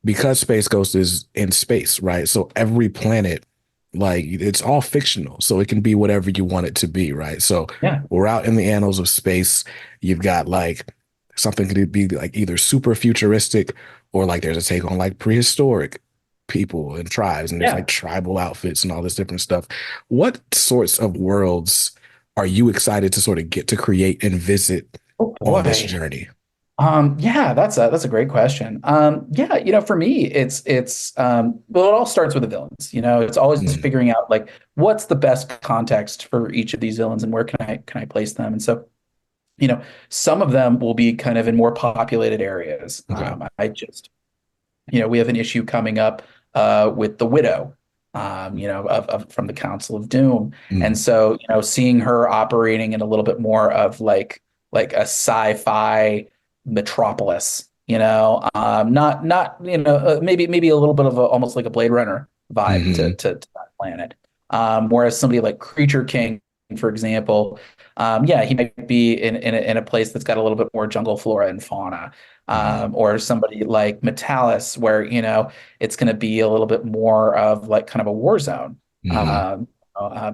because Space Ghost is in space, right? So every planet, like it's all fictional. So it can be whatever you want it to be, right? So yeah, we're out in the annals of space. You've got like something could be like either super futuristic or like there's a take on like prehistoric people and tribes, and there's yeah. like tribal outfits and all this different stuff. What sorts of worlds are you excited to sort of get to create and visit Oh on this boy. journey? Yeah, that's a great question. Yeah, for me, well, it all starts with the villains. It's always Mm, figuring out like what's the best context for each of these villains and where can I place them. And so, some of them will be kind of in more populated areas. okay. We have an issue coming up with the widow, from the Council of Doom, and Mm, so seeing her operating in a little bit more of like a sci-fi metropolis, not maybe a little bit of almost like a Blade Runner vibe to hmm to that planet. Whereas somebody like Creature King, for example, yeah, he might be in a place that's got a little bit more jungle flora and fauna, hmm or somebody like Metalis, where it's going to be a little bit more of like kind of a war zone, hmm um,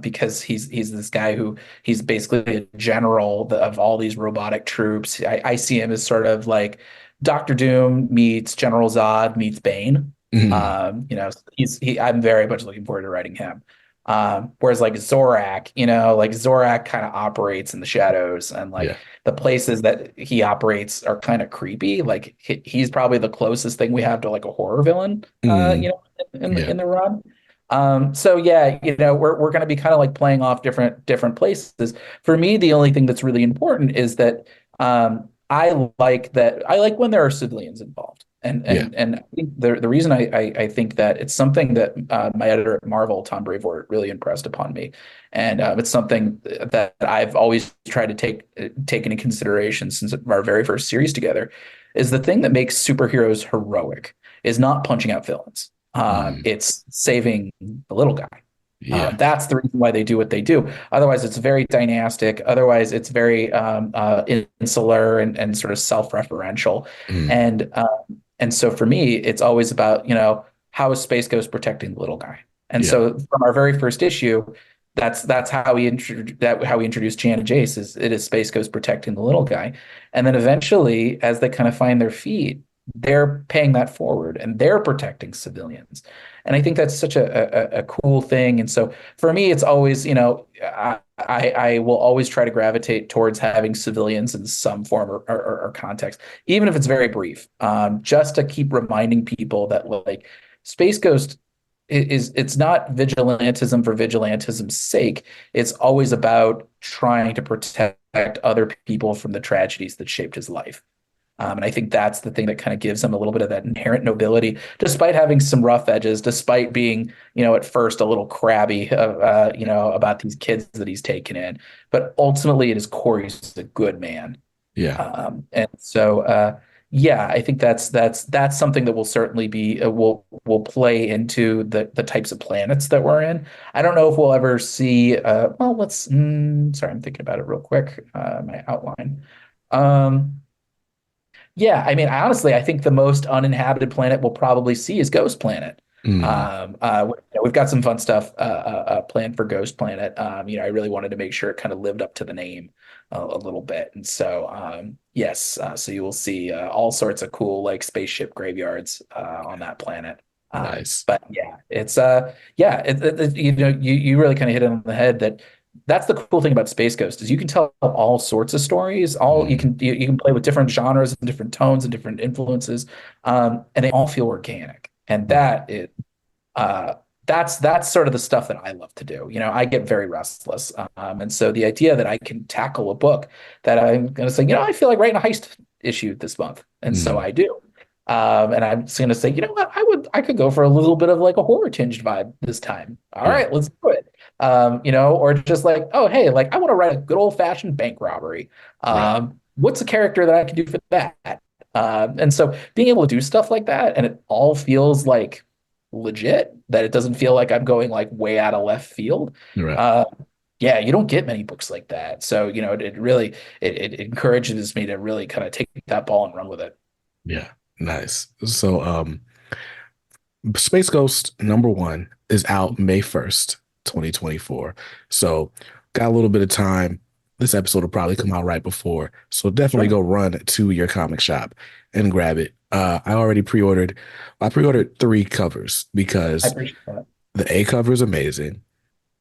because he's this guy who he's basically a general of all these robotic troops. I see him as sort of like Doctor Doom meets General Zod meets Bane. hmm I'm very much looking forward to writing him. Whereas like Zorak, like Zorak kind of operates in the shadows, and like Yeah. the places that he operates are kind of creepy. Like he's probably the closest thing we have to like a horror villain, Mm, in yeah. the run. So yeah, we're going to be kind of like playing off different places. For me, the only thing that's really important is that I like when there are civilians involved. Yeah. And I think the reason I think that it's something that my editor at Marvel, Tom Brevoort, really impressed upon me, and it's something that I've always tried to take into consideration since our very first series together, is the thing that makes superheroes heroic is not punching out villains. Mm, It's saving the little guy. yeah. That's the reason why they do what they do. Otherwise, it's very dynastic. Otherwise, it's very insular and sort of self-referential. Mm, And so for me, it's always about, how is Space Ghost protecting the little guy? And yeah. so from our very first issue, that's how we introduced Jan and Jace, is it is Space Ghost protecting the little guy. And then eventually, as they kind of find their feet, they're paying that forward and they're protecting civilians. And I think that's such a cool thing. And so for me, it's always, I will always try to gravitate towards having civilians in some form or context, even if it's very brief, just to keep reminding people that like Space Ghost it's not vigilantism for vigilantism's sake. It's always about trying to protect other people from the tragedies that shaped his life. And I think that's the thing that kind of gives him a little bit of that inherent nobility, despite having some rough edges, despite being, at first a little crabby, about these kids that he's taken in. But ultimately, at his core, he's a good man. Yeah. And so, yeah, I think that's something that will certainly be will play into the types of planets that we're in. I don't know if we'll ever see. Well, sorry, I'm thinking about it real quick. My outline. Um, yeah, I mean, I think the most uninhabited planet we'll probably see is Ghost Planet. Mm, We've got some fun stuff planned for Ghost Planet. I really wanted to make sure it kind of lived up to the name a little bit, and so yes, so you will see all sorts of cool like spaceship graveyards on that planet. nice. But yeah, it's yeah, you really kind of hit it on the head that that's the cool thing about Space Ghost is you can tell all sorts of stories. All Mm, you can play with different genres and different tones and different influences, and they all feel organic. And right. uh, that's sort of the stuff that I love to do. I get very restless, and so the idea that I can tackle a book that I'm going to say, I feel like writing a heist issue this month, and so Mm, I do. And I'm just going to say, you know what, I could go for a little bit of like a horror tinged vibe this time. All yeah. right, let's do it. Or just like, oh, hey, like I want to write a good old fashioned bank robbery. Right. What's a character that I can do for that? And so being able to do stuff like that, and it all feels like legit, that it doesn't feel like I'm going like way out of left field. Right. Uh, yeah, you don't get many books like that. So, it really it encourages me to really kind of take that ball and run with it. Yeah. Nice. So, Space Ghost #1 is out May 1st, 2024. So, got a little bit of time. This episode will probably come out right before. So, definitely Sure. go run to your comic shop and grab it. I pre-ordered 3 covers I because appreciate that. the A cover is amazing.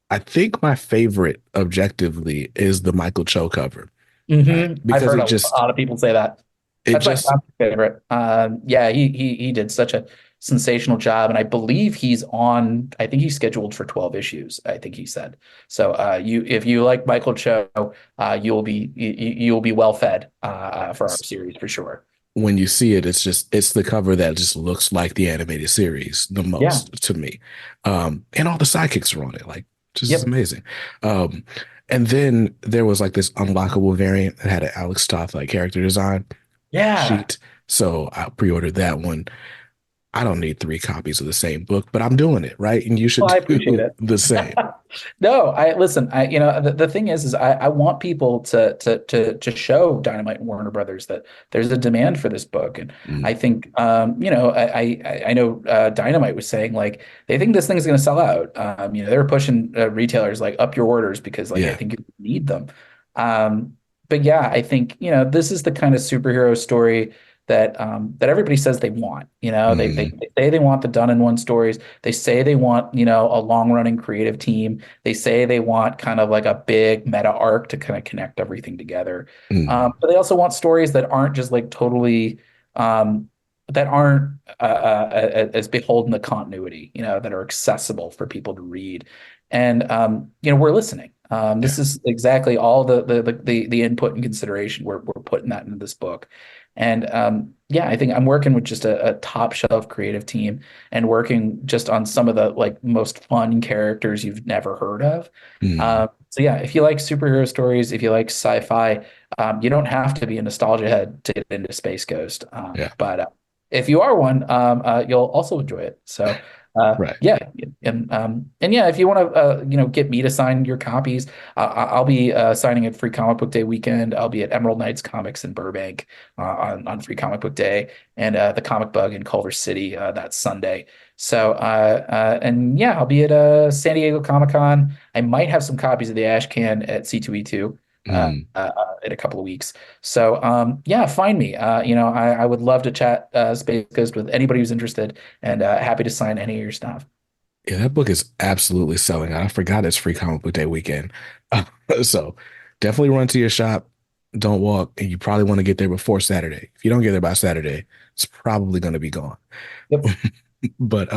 I think my favorite objectively is the Michael Cho cover Hmm. I've because heard it a just lot of people say that. It That's my just son's favorite. Yeah, he did such a sensational job, and I believe he's on. I think he's scheduled for 12 issues. I think he said. So, you if you like Michael Cho, you'll be well fed for our series for sure. when you see it, it's the cover that just looks like the animated series the Yeah. most to me. And all the sidekicks are on it, like just is Yep. amazing. Um, and then there was like this unlockable variant that had an Alex Toth like character design Yeah. sheet. So I pre-ordered that one. I don't need three copies of the same book, but I'm doing it, right? And you Well, should I appreciate do it. the same. No, I listen. The thing is I want people to show Dynamite and Warner Brothers that there's a demand for this book, and I Mm, think I know Dynamite was saying like they think this thing's going to sell out. They're pushing retailers like up your orders because like I yeah. think you need them. But yeah, I think this is the kind of superhero story that everybody says they want. Mm, They say they want the done in one stories. They say they want, a long running creative team. They say they want kind of like a big meta arc to kind of connect everything together. mm, But they also want stories that aren't just like totally, that aren't as beholden to continuity, that are accessible for people to read. And, we're listening. yeah. This is exactly all the input and consideration we're putting that into this book. And yeah, I think I'm working with just a top shelf creative team and working just on some of the like most fun characters you've never heard of. Mm, So yeah, if you like superhero stories, if you like sci-fi, you don't have to be a nostalgia head to get into Space Ghost. yeah. But if you are one, you'll also enjoy it. So Right. yeah, and yeah, if you want to get me to sign your copies, I'll be signing at Free Comic Book Day weekend. I'll be at Emerald Knights Comics in Burbank on Free Comic Book Day, and the Comic Bug in Culver City that Sunday. So and yeah, I'll be at San Diego Comic Con. I might have some copies of the Ash Can at C2E2 Mm. in a couple of weeks. So yeah, find me. I would love to chat Space Ghost with anybody who's interested, and happy to sign any of your stuff. Yeah, that book is absolutely selling out. I forgot it's free comic book day weekend. So definitely run to your shop. Don't walk, and you probably want to get there before Saturday. If you don't get there by Saturday, it's probably going to be gone. Yep. But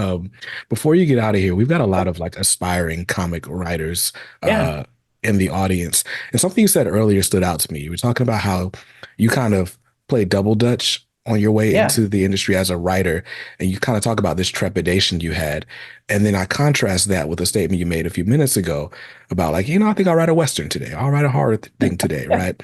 before you get out of here, we've got a lot of like aspiring comic writers Yeah. in the audience. And something you said earlier stood out to me. You were talking about how you kind of play double dutch on your way Yeah. into the industry as a writer, and you kind of talk about this trepidation you had. And then I contrast that with a statement you made a few minutes ago about like, I think I'll write a Western today. I'll write a horror thing today, Yeah. right?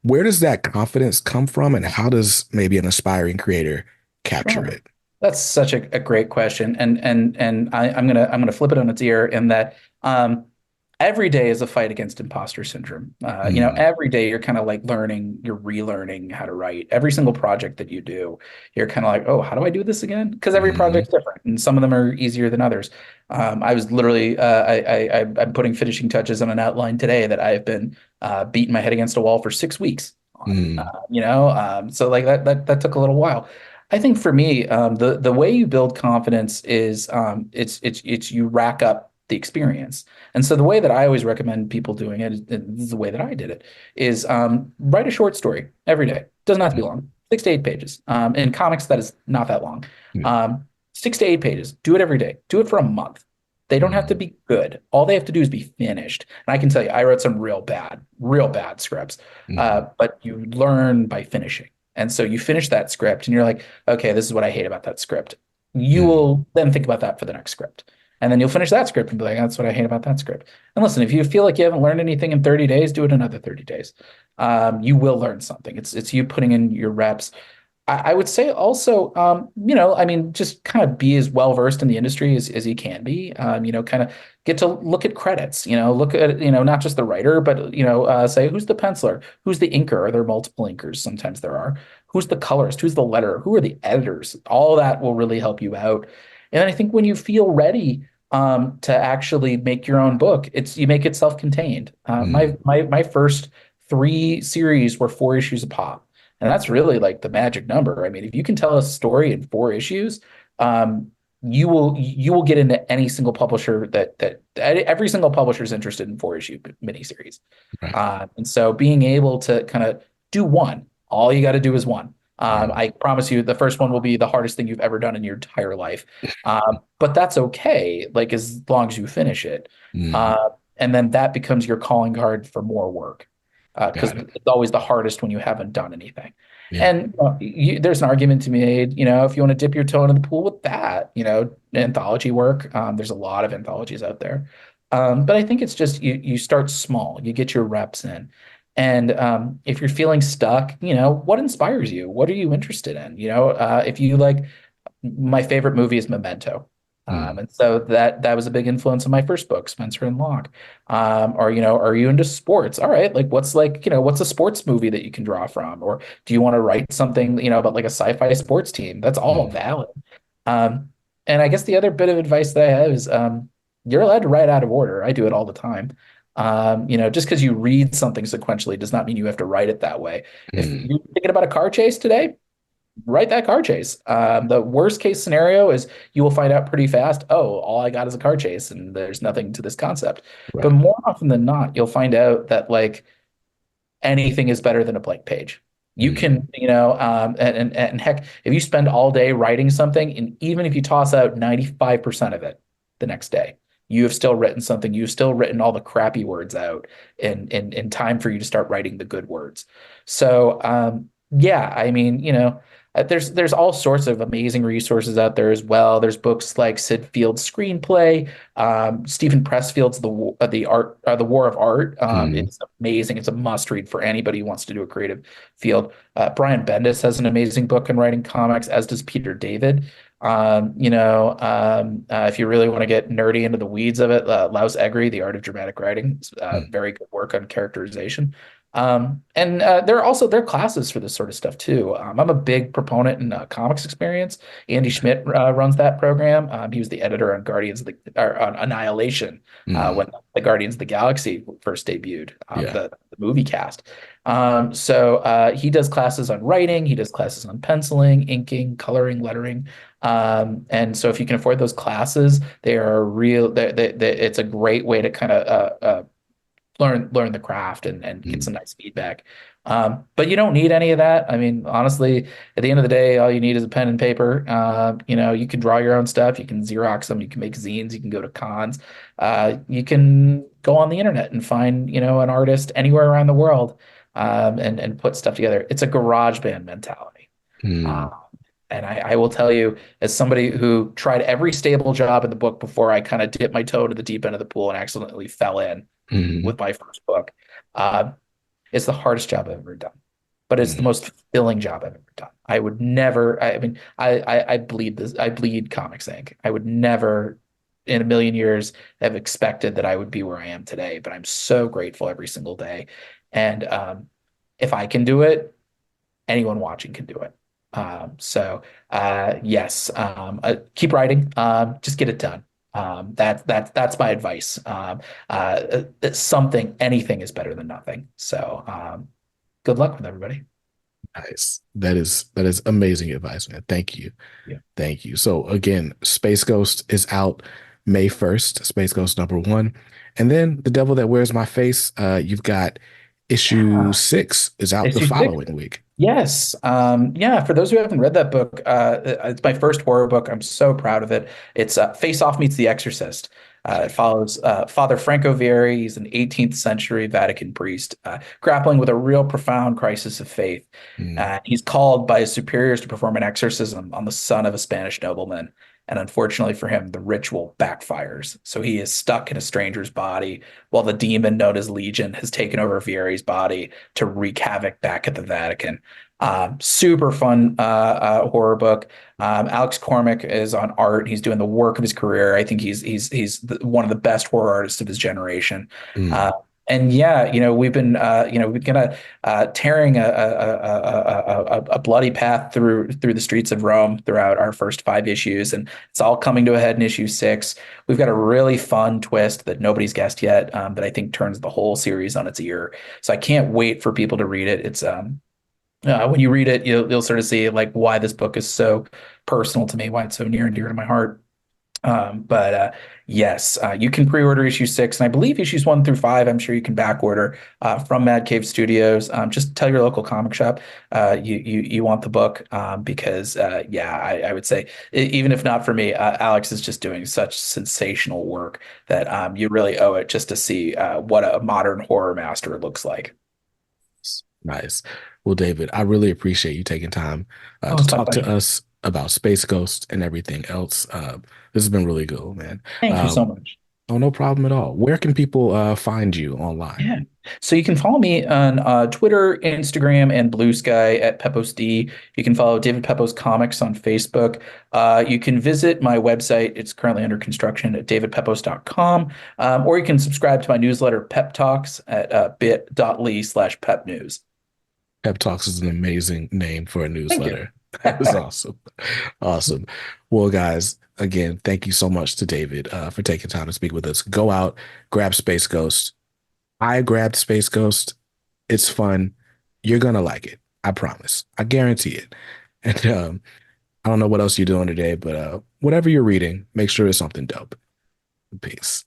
Where does that confidence come from, and how does maybe an aspiring creator capture Sure. it? That's such a great question, and I'm gonna flip it on its ear in that um, every day is a fight against imposter syndrome. Mm, Every day you're kind of like you're relearning how to write. Every single project that you do, you're kind of like, oh, how do I do this again? Because every mhm, project's different, and some of them are easier than others. I was literally I'm putting finishing touches on an outline today that I've been beating my head against a wall for 6 weeks on. mm, So like that took a little while. I think for me, the way you build confidence is it's you rack up the experience. And so the way that I always recommend people doing it, this is the way that I did it, is write a short story every day. Doesn't have to be mm, long, 6 to 8 pages. In comics, that is not that long. yeah, 6 to 8 pages. Do it every day. Do it for a month. They don't have to mm, be good. All they have to do is be finished. And I can tell you, I wrote some real bad scripts. mhm, But you learn by finishing. And so you finish that script and you're like, okay, this is what I hate about that script. You mm, will then think about that for the next script. And then you'll finish that script and be like, that's what I hate about that script. And listen, if you feel like you haven't learned anything in 30 days, do it another 30 days. You will learn something. It's you putting in your reps. I would say also, I mean, just kind of be as well versed in the industry as you can be. Kind of get to look at credits. Look at not just the writer, but say who's the penciler, who's the inker. Are there multiple inkers? Sometimes there are. Who's the colorist? Who's the letterer? Who are the editors? All that will really help you out. And then I think when you feel ready to actually make your own book, you make it self-contained. mm, My first three series were 4 issues a pop. And that's really like the magic number. I mean, if you can tell a story in 4 issues, you will get into any single publisher that every single publisher is interested in 4 issue miniseries. right. And so being able to kind of do one, all you got to do is one. Mm, I promise you, the first one will be the hardest thing you've ever done in your entire life. But that's okay, like as long as you finish it. mm, Uh, and then that becomes your calling card for more work, because got it. it's always the hardest when you haven't done anything. Yeah. And there's an argument to be made, if you want to dip your toe into the pool with that, anthology work. There's a lot of anthologies out there. But I think it's just you start small, you get your reps in. And if you're feeling stuck, what inspires you? What are you interested in? If you like, my favorite movie is Memento. Mm, And so that was a big influence on my first book, Spencer and Locke. Or, are you into sports? All right, what's a sports movie that you can draw from? Or do you want to write something, about like a sci-fi sports team? That's all mm, valid. Um, and I guess the other bit of advice that I have is you're allowed to write out of order. I do it all the time. Just because you read something sequentially does not mean you have to write it that way. If mm, you're thinking about a car chase today, write that car chase. The worst case scenario is you will find out pretty fast, oh, all I got is a car chase and there's nothing to this concept. But right. more often than not, you'll find out that like anything is better than a blank page. You Mm, can, and heck, if you spend all day writing something, and even if you toss out 95% of it the next day, you have still written something. You've still written all the crappy words out in time for you to start writing the good words. So, yeah, I mean, there's all sorts of amazing resources out there as well. There's books like Sid Field's screenplay, Stephen Pressfield's the War of Art. mm, It's amazing. It's a must read for anybody who wants to do a creative field. Brian Bendis has an amazing book in writing comics, as does Peter David. If you really want to get nerdy into the weeds of it, Laus Egri, The Art of Dramatic Writing, mm, very good work on characterization. And there are classes for this sort of stuff too. I'm a big proponent in comics experience. Andy Schmidt runs that program. He was the editor on or on Annihilation, mm, when the Guardians of the Galaxy first debuted, yeah. the movie cast. He does classes on writing. He does classes on penciling, inking, coloring, lettering. And so if you can afford those classes, they are real. It's a great way to kind of learn the craft and get Mm, some nice feedback. But you don't need any of that. I mean, honestly, at the end of the day, all you need is a pen and paper. You can draw your own stuff. You can Xerox them. You can make zines. You can go to cons. You can go on the internet and find, an artist anywhere around the world, and put stuff together. It's a garage band mentality. mm, Uh, and I will tell you, as somebody who tried every stable job in the book before I kind of dipped my toe to the deep end of the pool and accidentally fell in mm, with my first book. Uh, it's the hardest job I've ever done, but it's the mm, most fulfilling job I've ever done. I would never, I mean, I bleed this, I bleed Comics Inc. I would never in a million years have expected that I would be where I am today, but I'm so grateful every single day. And if I can do it, anyone watching can do it. Yes, keep writing. Just get it done. That's my advice. Anything is better than nothing. So, good luck with everybody. nice. That is amazing advice, man. Thank you. Yeah. Thank you. So again, Space Ghost is out May 1st, Space Ghost #1. And then The Devil That Wears My Face, you've got issue Yeah. 6 is out the Issue six. following week. Yes. Yeah. For those who haven't read that book, it's my first horror book. I'm so proud of it. It's Face Off meets The Exorcist. It follows Father Franco Vieri. He's an 18th century Vatican priest grappling with a real profound crisis of faith. Mm, He's called by his superiors to perform an exorcism on the son of a Spanish nobleman. And unfortunately for him, the ritual backfires. So he is stuck in a stranger's body while the demon known as Legion has taken over Vieri's body to wreak havoc back at the Vatican. Super fun horror book. Alex Cormack is on art. He's doing the work of his career. I think one of the best horror artists of his generation. mm, Uh, and yeah, we've been kind of tearing a bloody path through the streets of Rome throughout our first 5 issues, and it's all coming to a head in issue 6. We've got a really fun twist that nobody's guessed yet, that I think turns the whole series on its ear. So I can't wait for people to read it. It's when you read it, you'll sort of see like why this book is so personal to me, why it's so near and dear to my heart. But yes, you can pre-order issue 6, and I believe issues 1 through 5. I'm sure you can back order from Mad Cave Studios. Just tell your local comic shop you want the book, because yeah, I would say even if not for me, Alex is just doing such sensational work that you really owe it just to see what a modern horror master looks like. Nice. Well, David, I really appreciate you taking time Oh, to it's my talk to pleasure. us about Space Ghost and everything else. This has been really good, man. Thank you so Um, much. oh, no problem at all. Where can people find you online? Yeah. So you can follow me on Twitter, Instagram, and Blue Sky at Pepose D. You can follow David Pepose Comics on Facebook. You can visit my website. It's currently under construction at davidpepose.com. Or you can subscribe to my newsletter, Pep Talks, at bit.ly/pep news. Pep Talks is an amazing name for a Thank you. newsletter. That is awesome. Awesome. Well, guys, again, thank you so much to David for taking time to speak with us. Go out, grab Space Ghost. I grabbed Space Ghost. It's fun. You're gonna like it. I promise. I guarantee it. And I don't know what else you're doing today, but whatever you're reading, make sure it's something dope. Peace.